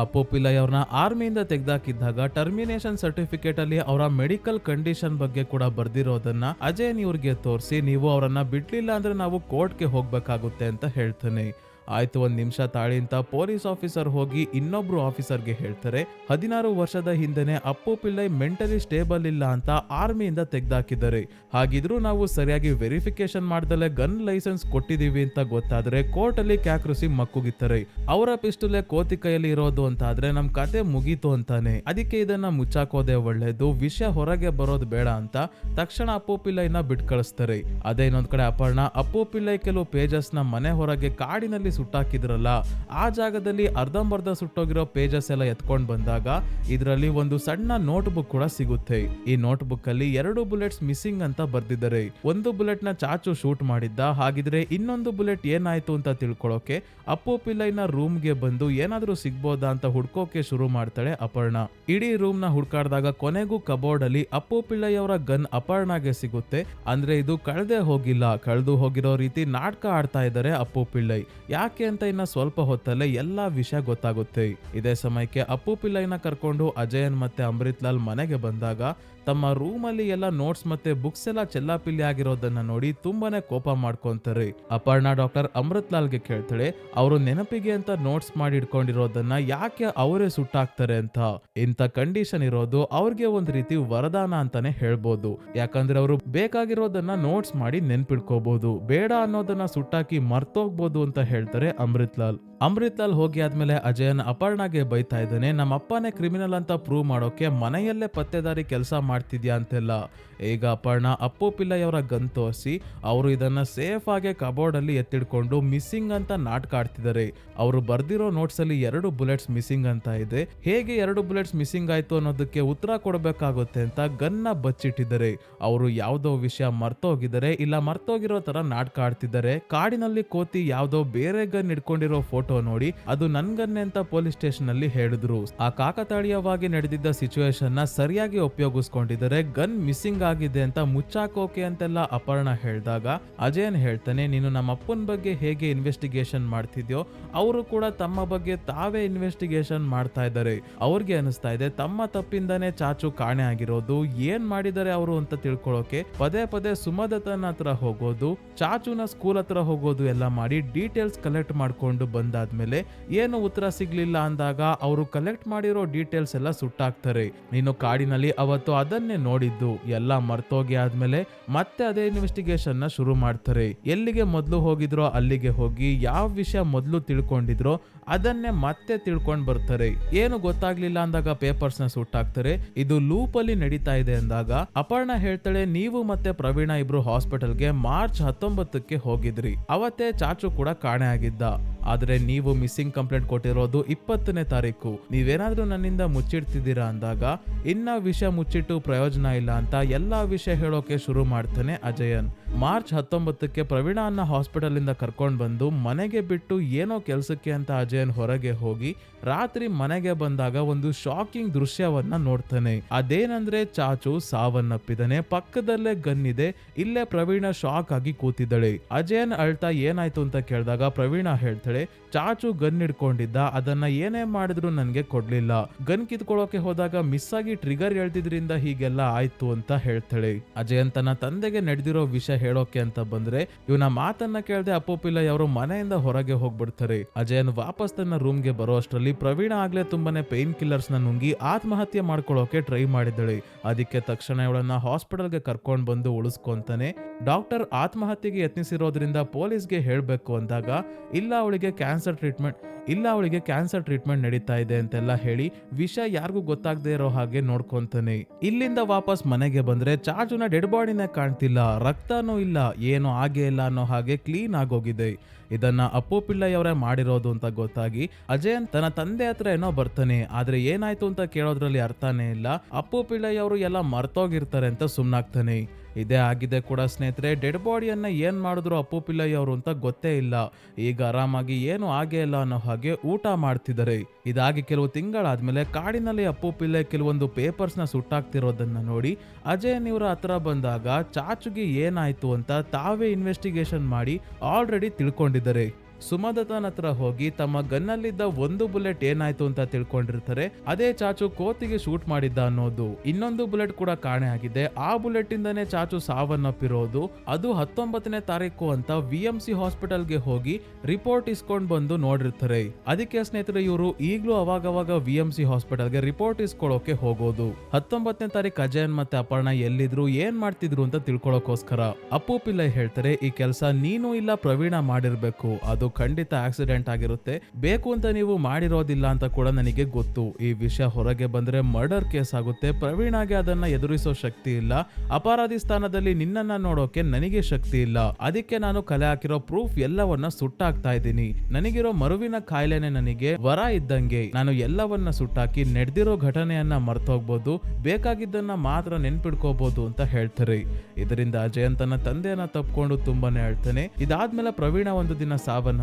ಅಪ್ಪು ಪಿಲ್ಲೈ ಅವ್ರನ್ನ ಆರ್ಮಿಯಿಂದ ತೆಗೆದಾಕಿದ್ದಾಗ ಟರ್ಮಿನೇಷನ್ ಸರ್ಟಿಫಿಕೇಟ್ ಅಲ್ಲಿ ಅವರ ಮೆಡಿಕಲ್ ಕಂಡೀಷನ್ ಬಗ್ಗೆ ಕೂಡ ಬರ್ದಿರೋದನ್ನ ಅಜಯನ್ ಇವ್ರಿಗೆ ತೋರಿಸಿ, ನೀವು ಅವರನ್ನ ಬಿಡ್ಲಿಲ್ಲ ಅಂದ್ರೆ ನಾವು ಕೋರ್ಟ್ಗೆ ಹೋಗ್ಬೇಕಾಗುತ್ತೆ ಅಂತ ಹೇಳ್ತಾನೆ. ಆಯ್ತು, ಒಂದ್ ನಿಮಿಷ ತಾಳಿ ಅಂತ ಪೊಲೀಸ್ ಆಫೀಸರ್ ಹೋಗಿ ಇನ್ನೊಬ್ರು ಆಫೀಸರ್ಗೆ ಹೇಳ್ತಾರೆ, 16 ವರ್ಷದ ಹಿಂದೆನೆ ಅಪ್ಪು ಪಿಲ್ಲೈ ಮೆಂಟಲಿ ಸ್ಟೇಬಲ್ ಇಲ್ಲ ಅಂತ ಆರ್ಮಿಯಿಂದ ತೆಗ್ದಾಕಿದ್ದಾರೆ. ಹಾಗಿದ್ರು ನಾವು ಸರಿಯಾಗಿ ವೆರಿಫಿಕೇಶನ್ ಮಾಡ್ದಲೆ ಗನ್ ಲೈಸೆನ್ಸ್ ಕೊಟ್ಟಿದೀವಿ ಅಂತ ಗೊತ್ತಾದ್ರೆ ಕೋರ್ಟ್ ಅಲ್ಲಿ ಕ್ಯಾಕ್ರಿಸಿ ಮಕ್ಕುಗಿತಾರೆ. ಅವರ ಪಿಸ್ಟುಲೆ ಕೋತಿ ಕೈಯಲ್ಲಿ ಇರೋದು ಅಂತ ಆದ್ರೆ ನಮ್ ಕತೆ ಮುಗೀತು ಅಂತಾನೆ. ಅದಕ್ಕೆ ಇದನ್ನ ಮುಚ್ಚಾಕೋದೇ ಒಳ್ಳೇದು, ವಿಷಯ ಹೊರಗೆ ಬರೋದು ಬೇಡ ಅಂತ ತಕ್ಷಣ ಅಪ್ಪು ಪಿಲ್ಲೈನ ಬಿಟ್ ಕಳಿಸ್ತಾರೆ. ಅದೇ ಇನ್ನೊಂದ್ ಕಡೆ ಅಪರ್ಣ ಅಪ್ಪು ಪಿಲ್ಲೈ ಕೆಲವು ಪೇಜಸ್ ನ ಮನೆ ಹೊರಗೆ ಕಾಡಿನಲ್ಲಿ ಸುಟ್ಟಾಕಿದ್ರಲ್ಲ, ಆ ಜಾಗದಲ್ಲಿ ಅರ್ಧಂಬರ್ಧ ಸುಟ್ಟೋಗಿರೋ ಪೇಜಸ್ ಎಲ್ಲ ಎತ್ಕೊಂಡ್ ಬಂದಾಗ ಇದರಲ್ಲಿ ಒಂದು ಸಣ್ಣ ನೋಟ್ ಬುಕ್ ಕೂಡ ಸಿಗುತ್ತೆ. ಈ ನೋಟ್ ಬುಕ್ ಅಲ್ಲಿ 2 ಬುಲೆಟ್ಸ್ ಮಿಸ್ಸಿಂಗ್ ಅಂತ ಬರ್ದಿದ್ದಾರೆ. ಒಂದು ಬುಲೆಟ್ ನ ಚಾಚು ಶೂಟ್ ಮಾಡಿದ್ದ. ಹಾಗಿದ್ರೆ ಇನ್ನೊಂದು ಬುಲೆಟ್ ಏನಾಯ್ತು ಅಂತ ತಿಳ್ಕೊಳ್ಳೋಕೆ ಅಪ್ಪು ಪಿಲ್ಲೈನ ರೂಮ್ ಗೆ ಬಂದು ಏನಾದ್ರೂ ಸಿಗ್ಬೋದಾ ಅಂತ ಹುಡ್ಕೋಕೆ ಶುರು ಮಾಡ್ತಾಳೆ ಅಪರ್ಣ. ಇಡೀ ರೂಮ್ ನ ಹುಡ್ಕಾಡ್ದಾಗ ಕೊನೆಗೂ ಕಬೋರ್ಡ್ ಅಲ್ಲಿ ಅಪ್ಪು ಪಿಲ್ಲೈ ಅವರ ಗನ್ ಅಪರ್ಣಗೆ ಸಿಗುತ್ತೆ. ಅಂದ್ರೆ ಇದು ಕಳೆದೇ ಹೋಗಿಲ್ಲ, ಕಳೆದು ಹೋಗಿರೋ ರೀತಿ ನಾಟಕ ಆಡ್ತಾ ಇದ್ದಾರೆ ಅಪ್ಪು ಪಿಲ್ಲೈ. ಯಾಕೆ ಅಂತ ಇನ್ನ ಸ್ವಲ್ಪ ಹೊತ್ತಲ್ಲೇ ಎಲ್ಲಾ ವಿಷಯ ಗೊತ್ತಾಗುತ್ತೆ. ಇದೇ ಸಮಯಕ್ಕೆ ಅಪ್ಪು ಪಿಲ್ಲೈನ ಕರ್ಕೊಂಡು ಅಜಯನ್ ಮತ್ತೆ ಅಮೃತ್ ಲಾಲ್ ಮನೆಗೆ ಬಂದಾಗ ತಮ್ಮ ರೂಮ್ ಅಲ್ಲಿ ಎಲ್ಲ ನೋಟ್ಸ್ ಮತ್ತೆ ಬುಕ್ಸ್ ಎಲ್ಲ ಚೆಲ್ಲಾಪಿಲ್ಲಿ ಆಗಿರೋದನ್ನ ನೋಡಿ ತುಂಬಾನೇ ಕೋಪ ಮಾಡ್ಕೊಂತಾರೆ. ಅಪರ್ಣ ಡಾಕ್ಟರ್ ಅಮೃತ್ ಲಾಲ್ಗೆ ಕೇಳ್ತಾಳೆ, ಅವರು ನೆನಪಿಗೆ ಅಂತ ನೋಟ್ಸ್ ಮಾಡಿ ಇಟ್ಕೊಂಡಿರೋದನ್ನ ಯಾಕೆ ಅವರೇ ಸುಟ್ಟಾಕ್ತಾರೆ ಅಂತ. ಇಂಥ ಕಂಡೀಷನ್ ಇರೋದು ಅವ್ರಿಗೆ ಒಂದ್ ರೀತಿ ವರದಾನ ಅಂತಾನೆ ಹೇಳ್ಬೋದು. ಯಾಕಂದ್ರೆ ಅವರು ಬೇಕಾಗಿರೋದನ್ನ ನೋಟ್ಸ್ ಮಾಡಿ ನೆನ್ಪಿಡ್ಕೋಬಹುದು, ಬೇಡ ಅನ್ನೋದನ್ನ ಸುಟ್ಟಾಕಿ ಮರ್ತೋಗ್ಬೋದು ಅಂತ ಹೇಳ್ತಾರೆ ಅಮೃತ್ ಲಾಲ್. ಅಮೃತ್ ಲಾಲ್ ಹೋಗಿ ಆದ್ಮೇಲೆ ಅಜಯನ್ ಅಪರ್ಣಗೆ ಬೈತಾ ಇದ್ದಾನೆ, ನಮ್ಮ ಅಪ್ಪನೇ ಕ್ರಿಮಿನಲ್ ಅಂತ ಪ್ರೂವ್ ಮಾಡೋಕೆ ಮನೆಯಲ್ಲೇ ಪತ್ತೆದಾರಿ ಕೆಲಸ ಮಾಡ್ತಿದ್ಯಾ ಅಂತೆಲ್ಲ. ಈಗ ಅಪರ್ಣ ಅಪ್ಪು ಪಿಲ್ಲೈ ಅವರ ಗನ್ ತೋರಿಸಿ ಅವರು ಇದನ್ನ ಸೇಫ್ ಆಗಿ ಕಬೋರ್ಡ್ ಅಲ್ಲಿ ಎತ್ತಿಡ್ಕೊಂಡು ಮಿಸ್ಸಿಂಗ್ ಅಂತ ನಾಟಕ ಆಡ್ತಿದ್ದಾರೆ. ಅವರು ಬರ್ದಿರೋ ನೋಟ್ಸ್ ಅಲ್ಲಿ 2 ಬುಲೆಟ್ಸ್ ಮಿಸ್ಸಿಂಗ್ ಅಂತ ಇದೆ. ಹೇಗೆ 2 ಬುಲೆಟ್ಸ್ ಮಿಸ್ಸಿಂಗ್ ಆಯ್ತು ಅನ್ನೋದಕ್ಕೆ ಉತ್ತರ ಕೊಡಬೇಕಾಗುತ್ತೆ ಅಂತ ಗನ್ನ ಬಚ್ಚಿಟ್ಟಿದ್ದಾರೆ. ಅವರು ಯಾವ್ದೋ ವಿಷಯ ಮರ್ತೋಗಿದ್ದಾರೆ, ಇಲ್ಲ ಮರ್ತೋಗಿರೋ ತರ ನಾಟಕ ಆಡ್ತಿದ್ದಾರೆ. ಕಾಡಿನಲ್ಲಿ ಕೋತಿ ಯಾವ್ದೋ ಬೇರೆ ಗನ್ ಇಟ್ಕೊಂಡಿರೋ ಫೋಟೋ ನೋಡಿ ಅದು ನನ್ ಗನ್ನೆ ಅಂತ ಪೊಲೀಸ್ ಸ್ಟೇಷನ್ ಅಲ್ಲಿ ಹೇಳಿದ್ರು. ಆ ಕಾಕತಾಳೀಯವಾಗಿ ನಡೆದಿದ್ದ ಸಿಚುವೇಶನ್ ನ ಸರಿಯಾಗಿ ಉಪಯೋಗಿಸ್ಕೊಂಡಿದ್ದಾರೆ. ಗನ್ ಮಿಸ್ಸಿಂಗ್ ಆಗಿದೆ ಅಂತ ಮುಚ್ಚಾಕೋಕೆ ಅಂತೆಲ್ಲ ಅಪರ್ಣ ಹೇಳಿದಾಗ ಅಜಯನ್ ಹೇಳ್ತಾನೆ, ನೀನು ನಮ್ಮ ಅಪ್ಪನ ಬಗ್ಗೆ ಹೇಗೆ ಇನ್ವೆಸ್ಟಿಗೇಷನ್ ಮಾಡ್ತಿದ್ಯೋ ಅವರು ಕೂಡ ತಮ್ಮ ಬಗ್ಗೆ ತಾವೇ ಇನ್ವೆಸ್ಟಿಗೇಷನ್ ಮಾಡ್ತಾ ಇದ್ದಾರೆ. ಅವ್ರಿಗೆ ಅನಿಸ್ತಾ ಇದೆ ತಮ್ಮ ತಪ್ಪಿಂದಾನೇ ಚಾಚು ಕಾಣೆ ಆಗಿರೋದು. ಏನ್ ಮಾಡಿದ್ದಾರೆ ಅವರು ಅಂತ ತಿಳ್ಕೊಳ್ಳೋಕೆ ಪದೇ ಪದೇ ಸುಮದತ್ತನ ಹತ್ರ ಹೋಗೋದು, ಚಾಚುನ ಸ್ಕೂಲ್ ಹತ್ರ ಹೋಗೋದು ಎಲ್ಲ ಮಾಡಿ ಡೀಟೇಲ್ಸ್ ಕಲೆಕ್ಟ್ ಮಾಡ್ಕೊಂಡು ಬಂದಾಗ ಮಾಡಿದ್ದಾದ್ಮೇಲೆ ಏನು ಉತ್ತರ ಸಿಗ್ಲಿಲ್ಲ ಅಂದಾಗ ಅವರು ಕಲೆಕ್ಟ್ ಮಾಡಿರೋ ಡೀಟೇಲ್ಸ್ ಎಲ್ಲ ಸುಟ್ಟಾಕ್ತಾರೆ. ನೀನು ಕಾಡಿನಲ್ಲಿ ಅವತ್ತು ಅದನ್ನೇ ನೋಡಿದ್ದು ಎಲ್ಲ ಮರ್ತೋಗಿ ಆದ್ಮೇಲೆ ಮತ್ತೆ ಅದೇ ಇನ್ವೆಸ್ಟಿಗೇಷನ್ ನ ಶುರು ಮಾಡ್ತಾರೆ. ಎಲ್ಲಿಗೆ ಮೊದಲು ಹೋಗಿದ್ರೋ ಅಲ್ಲಿಗೆ ಹೋಗಿ ಯಾವ ವಿಷಯ ಮೊದಲು ತಿಳ್ಕೊಂಡಿದ್ರೋ ಅದನ್ನೇ ಮತ್ತೆ ತಿಳ್ಕೊಂಡ್ ಬರ್ತಾರೆ. ಏನು ಗೊತ್ತಾಗ್ಲಿಲ್ಲ ಅಂದಾಗ ಪೇಪರ್ಸ್ ನ ಸುಟ್ಟಾಕ್ತಾರೆ. ಇದು ಲೂಪ್ ಅಲ್ಲಿ ನಡೀತಾ ಇದೆ ಅಂದಾಗ ಅಪರ್ಣ ಹೇಳ್ತಾಳೆ, ನೀವು ಮತ್ತೆ ಪ್ರವೀಣ ಇಬ್ರು ಹಾಸ್ಪಿಟಲ್ಗೆ ಮಾರ್ಚ್ 19ಕ್ಕೆ ಹೋಗಿದ್ರಿ. ಅವತ್ತೇ ಚಾಚು ಕೂಡ ಕಾಣೆ ಆಗಿದ್ದ. ಆದ್ರೆ ನೀವು ಮಿಸ್ಸಿಂಗ್ ಕಂಪ್ಲೇಂಟ್ ಕೊಟ್ಟಿರೋದು 20ನೇ ತಾರೀಕು. ನೀವೇನಾದ್ರೂ ನನ್ನಿಂದ ಮುಚ್ಚಿಡ್ತಿದ್ದೀರಾ ಅಂದಾಗ ಇನ್ನ ವಿಷಯ ಮುಚ್ಚಿಟ್ಟು ಪ್ರಯೋಜನ ಇಲ್ಲ ಅಂತ ಎಲ್ಲಾ ವಿಷಯ ಹೇಳೋಕೆ ಶುರು ಮಾಡ್ತಾನೆ ಅಜಯನ್. ಮಾರ್ಚ್ 19ಕ್ಕೆ ಪ್ರವೀಣ ಅನ್ನ ಹಾಸ್ಪಿಟಲ್ ಇಂದ ಕರ್ಕೊಂಡ್ ಬಂದು ಮನೆಗೆ ಬಿಟ್ಟು ಏನೋ ಕೆಲ್ಸಕ್ಕೆ ಅಂತ ಅಜಯನ್ ಹೊರಗೆ ಹೋಗಿ ರಾತ್ರಿ ಮನೆಗೆ ಬಂದಾಗ ಒಂದು ಶಾಕಿಂಗ್ ದೃಶ್ಯವನ್ನ ನೋಡ್ತಾನೆ. ಅದೇನಂದ್ರೆ ಚಾಚು ಸಾವನ್ನಪ್ಪಿದಾನೆ, ಪಕ್ಕದಲ್ಲೇ ಗನ್ ಇದೆ, ಇಲ್ಲೇ ಪ್ರವೀಣ ಶಾಕ್ ಆಗಿ ಕೂತಿದ್ದಾಳೆ. ಅಜಯನ್ ಅಳ್ತಾ ಏನಾಯ್ತು ಅಂತ ಕೇಳಿದಾಗ ಪ್ರವೀಣ ಹೇಳ್ತಾಳೆ, ಚಾಚು ಗನ್ ಹಿಡ್ಕೊಂಡಿದ್ದ, ಅದನ್ನ ಏನೇ ಮಾಡಿದ್ರು ನನ್ಗೆ ಕೊಡ್ಲಿಲ್ಲ. ಗನ್ ಕಿತ್ಕೊಳ್ಳೋಕೆ ಹೋದಾಗ ಮಿಸ್ ಆಗಿ ಟ್ರಿಗರ್ ಎಳ್ದಿದ್ರಿಂದ ಹೀಗೆಲ್ಲ ಆಯ್ತು ಅಂತ ಹೇಳ್ತಾಳೆ. ಅಜಯನ್ ತನ್ನ ತಂದೆಗೆ ನಡೆದಿರೋ ವಿಷಯ ಹೇಳೋಕೆ ಅಂತ ಬಂದ್ರೆ ಇವನ ಮಾತನ್ನ ಕೇಳದೆ ಅಪ್ಪು ಪಿಲ್ಲೈ ಅವರು ಮನೆಯಿಂದ ಹೊರಗೆ ಹೋಗ್ಬಿಡ್ತಾರೆ. ಅಜಯನ್ ವಾಪಸ್ ತನ್ನ ರೂಮ್ಗೆ ಬರೋ ಅಷ್ಟರಲ್ಲಿ ಪ್ರವೀಣ ಆಗ್ಲೇ ತುಂಬಾನೇ ಪೇನ್ ಕಿಲ್ಲರ್ಸ್ ನ ನುಂಗಿ ಆತ್ಮಹತ್ಯೆ ಮಾಡ್ಕೊಳ್ಳೋಕೆ ಟ್ರೈ ಮಾಡಿದಳೆ. ಅದಕ್ಕೆ ತಕ್ಷಣ ಇವಳನ್ನ ಹಾಸ್ಪಿಟಲ್ಗೆ ಕರ್ಕೊಂಡ್ ಬಂದು ಉಳಿಸ್ಕೊಂತಾನೆ. ಡಾಕ್ಟರ್ ಆತ್ಮಹತ್ಯೆಗೆ ಯತ್ನಿಸಿರೋದ್ರಿಂದ ಪೊಲೀಸ್ಗೆ ಹೇಳ್ಬೇಕು ಅಂದಾಗ ಇಲ್ಲ ಅವಳಿಗೆ ಕ್ಯಾನ್ಸರ್ ಟ್ರೀಟ್ಮೆಂಟ್ ನಡೀತಾ ಇದೆ ಅಂತೆಲ್ಲ ಹೇಳಿ ವಿಷಯ ಯಾರಿಗೂ ಗೊತ್ತಾಗದೆ ಇರೋ ಹಾಗೆ ನೋಡ್ಕೊಂತಾನೆ. ಇಲ್ಲಿಂದ ವಾಪಸ್ ಮನೆಗೆ ಬಂದ್ರೆ ಚಾಚುನ ಡೆಡ್ ಬಾಡಿನೇ ಕಾಣ್ತಿಲ್ಲ, ರಕ್ತನೂ ಇಲ್ಲ, ಏನೋ ಆಗೇ ಇಲ್ಲ ಅನ್ನೋ ಹಾಗೆ ಕ್ಲೀನ್ ಆಗೋಗಿದೆ. ಇದನ್ನ ಅಪ್ಪು ಪಿಲ್ಲೈ ಅವರೇ ಮಾಡಿರೋದು ಅಂತ ಗೊತ್ತಾಗಿ ಅಜಯನ್ ತನ್ನ ತಂದೆ ಹತ್ರ ಏನೋ ಬರ್ತಾನೆ. ಆದ್ರೆ ಏನಾಯ್ತು ಅಂತ ಕೇಳೋದ್ರಲ್ಲಿ ಅರ್ಥನೇ ಇಲ್ಲ. ಅಪ್ಪು ಪಿಲ್ಲೈ ಅವರು ಎಲ್ಲ ಮರ್ತೋಗಿರ್ತಾರೆ ಅಂತ ಸುಮ್ನಾಗ್ತಾನೆ. ಇದೇ ಆಗಿದೆ ಕೂಡ ಸ್ನೇಹಿತರೆ. ಡೆಡ್ ಬಾಡಿಯನ್ನ ಏನ್ ಮಾಡಿದ್ರು ಅಪ್ಪು ಪಿಲ್ಲೈ ಅವರು ಅಂತ ಗೊತ್ತೇ ಇಲ್ಲ. ಈಗ ಆರಾಮಾಗಿ ಏನು ಆಗೇ ಇಲ್ಲ ಅನ್ನೋ ಹಾಗೆ ಊಟ ಮಾಡ್ತಿದ್ದಾರೆ. ಇದಾಗಿ ಕೆಲವು ತಿಂಗಳಾದ್ಮೇಲೆ ಕಾಡಿನಲ್ಲಿ ಅಪ್ಪು ಪಿಲ್ಲೈ ಕೆಲವೊಂದು ಪೇಪರ್ಸ್ ನ ಸುಟ್ಟಾಕ್ತಿರೋದನ್ನ ನೋಡಿ ಅಜಯನ್ ಇವರ ಹತ್ರ ಬಂದಾಗ ಚಾಚುಗೆ ಏನಾಯ್ತು ಅಂತ ತಾವೇ ಇನ್ವೆಸ್ಟಿಗೇಷನ್ ಮಾಡಿ ಆಲ್ರೆಡಿ ತಿಳ್ಕೊಂಡಿದ್ದಾರೆ. ಸುಮದತನ ಹತ್ರ ಹೋಗಿ ತಮ್ಮ ಗನ್ನಲ್ಲಿದ್ದ ಒಂದು ಬುಲೆಟ್ ಏನಾಯ್ತು ಅಂತ ತಿಳ್ಕೊಂಡಿರ್ತಾರೆ. ಅದೇ ಚಾಚು ಕೋತಿಗೆ ಶೂಟ್ ಮಾಡಿದ್ದ ಅನ್ನೋದು. ಇನ್ನೊಂದು ಬುಲೆಟ್ ಕೂಡ ಕಾಣೆ ಆಗಿದೆ. ಆ ಬುಲೆಟ್ ಇಂದಾನೆ ಚಾಚು ಸಾವನ್ನಪ್ಪಿರೋದು. ಅದು 19ನೇ ತಾರೀಕು ಅಂತ VMC ಹಾಸ್ಪಿಟಲ್ಗೆ ಹೋಗಿ ರಿಪೋರ್ಟ್ ಇಸ್ಕೊಂಡ್ ಬಂದು ನೋಡಿರ್ತಾರೆ. ಅದಕ್ಕೆ ಸ್ನೇಹಿತರೆ ಇವರು ಈಗ್ಲೂ ಅವಾಗವಾಗ VMC ಹಾಸ್ಪಿಟಲ್ಗೆ ರಿಪೋರ್ಟ್ ಇಸ್ಕೊಳ್ಳೋಕೆ ಹೋಗೋದು. 19ನೇ ತಾರೀಕು ಅಜಯನ್ ಮತ್ತೆ ಅಪರ್ಣ ಎಲ್ಲಿದ್ರು ಏನ್ ಮಾಡ್ತಿದ್ರು ಅಂತ ತಿಳ್ಕೊಳ್ಳೋಕೋಸ್ಕರ. ಅಪ್ಪು ಪಿಲ್ಲೈ ಹೇಳ್ತಾರೆ, ಈ ಕೆಲಸ ನೀನು ಇಲ್ಲ ಪ್ರವೀಣ ಮಾಡಿರ್ಬೇಕು, ಅದು ಖಂಡಿತ ಆಕ್ಸಿಡೆಂಟ್ ಆಗಿರುತ್ತೆ, ಬೇಕು ಅಂತ ನೀವು ಮಾಡಿರೋದಿಲ್ಲ ಅಂತ ಕೂಡ ನನಗೆ ಗೊತ್ತು. ಈ ವಿಷಯ ಹೊರಗೆ ಬಂದ್ರೆ ಮರ್ಡರ್ ಕೇಸ್ ಆಗುತ್ತೆ, ಪ್ರವೀಣಗೆ ಅದನ್ನ ಎದುರಿಸೋ ಶಕ್ತಿ ಇಲ್ಲ, ಅಪರಾಧಿ ಸ್ಥಾನದಲ್ಲಿ ನಿನ್ನನ್ನ ನೋಡೋಕೆ ನನಗೆ ಶಕ್ತಿ ಇಲ್ಲ, ಅದಕ್ಕೆ ನಾನು ಕಲೆ ಹಾಕಿರೋ ಪ್ರೂಫ್ ಎಲ್ಲವನ್ನ ಸುಟ್ಟಾಕ್ತಾ ಇದ್ದೀನಿ. ನನಗಿರೋ ಮರುವಿನ ಕಾಯಿಲೆನೆ ನನಗೆ ವರ ಇದ್ದಂಗೆ, ನಾನು ಎಲ್ಲವನ್ನ ಸುಟ್ಟಾಕಿ ನಡೆದಿರೋ ಘಟನೆಯನ್ನ ಮರ್ತೋಗ್ಬೋದು, ಬೇಕಾಗಿದ್ದನ್ನ ಮಾತ್ರ ನೆನ್ಪಿಡ್ಕೋಬಹುದು ಅಂತ ಹೇಳ್ತಾರೆ. ಇದರಿಂದ ಅಜಯನ್ ತನ್ನ ತಂದೆಯನ್ನ ತಪ್ಕೊಂಡು ತುಂಬಾನೇ ಹೇಳ್ತಾನೆ. ಇದಾದ್ಮೇಲೆ ಪ್ರವೀಣ ಒಂದು ದಿನ ಸಾವನ್ನಪ್ತಾಳೆ.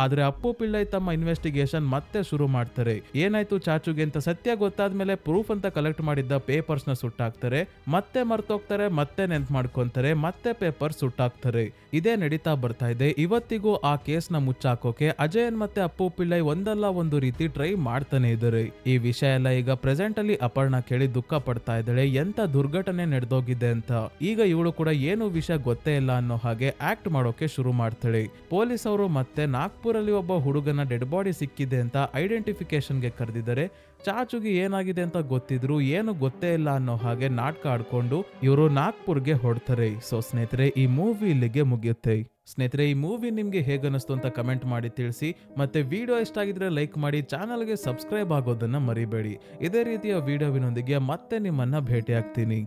ಆದ್ರೆ ಅಪ್ಪು ಪಿಲ್ಲೈ ತಮ್ಮ ಇನ್ವೆಸ್ಟಿಗೇಷನ್ ಮತ್ತೆ ಶುರು ಮಾಡ್ತಾರೆ. ಏನಾಯ್ತು ಚಾಚುಗೆ ಅಂತ ಸತ್ಯ ಗೊತ್ತಾದ್ಮೇಲೆ ಪ್ರೂಫ್ ಅಂತ ಕಲೆಕ್ಟ್ ಮಾಡಿದ್ದ ಪೇಪರ್ಸ್ ನ ಸುಟ್ಟಾಕ್ತಾರೆ. ಮತ್ತೆ ಮರ್ತೋಗ್ತಾರೆ, ಮತ್ತೆ ನೆನ್ಪ್ ಮಾಡ್ಕೊಂತಾರೆ, ಮತ್ತೆ ಪೇಪರ್ ಸುಟ್ಟಾಕ್ತಾರೆ. ಇದೇ ನಡೀತಾ ಬರ್ತಾ ಇದೆ. ಇವತ್ತಿಗೂ ಆ ಕೇಸ್ ನ ಮುಚ್ಚಾಕೋಕೆ ಅಜಯನ್ ಮತ್ತೆ ಅಪ್ಪು ಪಿಲ್ಲೈ ಒಂದಲ್ಲ ಒಂದು ರೀತಿ ಟ್ರೈ ಮಾಡ್ತಾನೆ ಇದ್ದಾರೆ. ಈ ವಿಷಯ ಎಲ್ಲ ಈಗ ಪ್ರೆಸೆಂಟ್ ಅಲ್ಲಿ ಅಪರ್ಣ ಕೇಳಿ ದುಃಖ ಪಡ್ತಾ ಇದ್ದಾಳೆ. ಎಂತ ದುರ್ಘಟನೆ ನಡೆದೋಗಿದೆ ಅಂತ. ಈಗ ಇವಳು ಕೂಡ ಏನು ವಿಷಯ ಗೊತ್ತೇ ಇಲ್ಲ ಅನ್ನೋ ಹಾಗೆ ಆಕ್ಟ್ ಮಾಡೋಕೆ ಶುರು ಮಾಡ್ತಾಳೆ. ಪೊಲೀಸ್ ಅವರು ಮತ್ತೆ ನಾಗ್ಪುರಲ್ಲಿ ಒಬ್ಬ ಹುಡುಗನ ಡೆಡ್ ಬಾಡಿ ಸಿಕ್ಕಿದೆ ಅಂತ ಐಡೆಂಟಿಫಿಕೇಶನ್ಗೆ ಕರೆದಿದ್ದಾರೆ. ಚಾಚುಗೆ ಏನಾಗಿದೆ ಅಂತ ಗೊತ್ತಿದ್ರು ಏನು ಗೊತ್ತೇ ಇಲ್ಲ ಅನ್ನೋ ಹಾಗೆ ನಾಟಕ ಆಡ್ಕೊಂಡು ಇವರು ನಾಗ್ಪುರ್ಗೆ ಹೊಡ್ತಾರೆ. ಸೊ ಸ್ನೇಹಿತರೆ, ಈ ಮೂವಿ ಇಲ್ಲಿಗೆ ಮುಗಿಯುತ್ತೆ. ಸ್ನೇಹಿತರೆ, ಈ ಮೂವಿ ನಿಮ್ಗೆ ಹೇಗನ್ನಿಸ್ತು ಅಂತ ಕಮೆಂಟ್ ಮಾಡಿ ತಿಳಿಸಿ. ಮತ್ತೆ ವಿಡಿಯೋ ಇಷ್ಟ ಆಗಿದ್ರೆ ಲೈಕ್ ಮಾಡಿ, ಚಾನಲ್ಗೆ ಸಬ್ಸ್ಕ್ರೈಬ್ ಆಗೋದನ್ನ ಮರಿಬೇಡಿ. ಇದೇ ರೀತಿಯ ವಿಡಿಯೋವಿನೊಂದಿಗೆ ಮತ್ತೆ ನಿಮ್ಮನ್ನ ಭೇಟಿ ಆಗ್ತೀನಿ.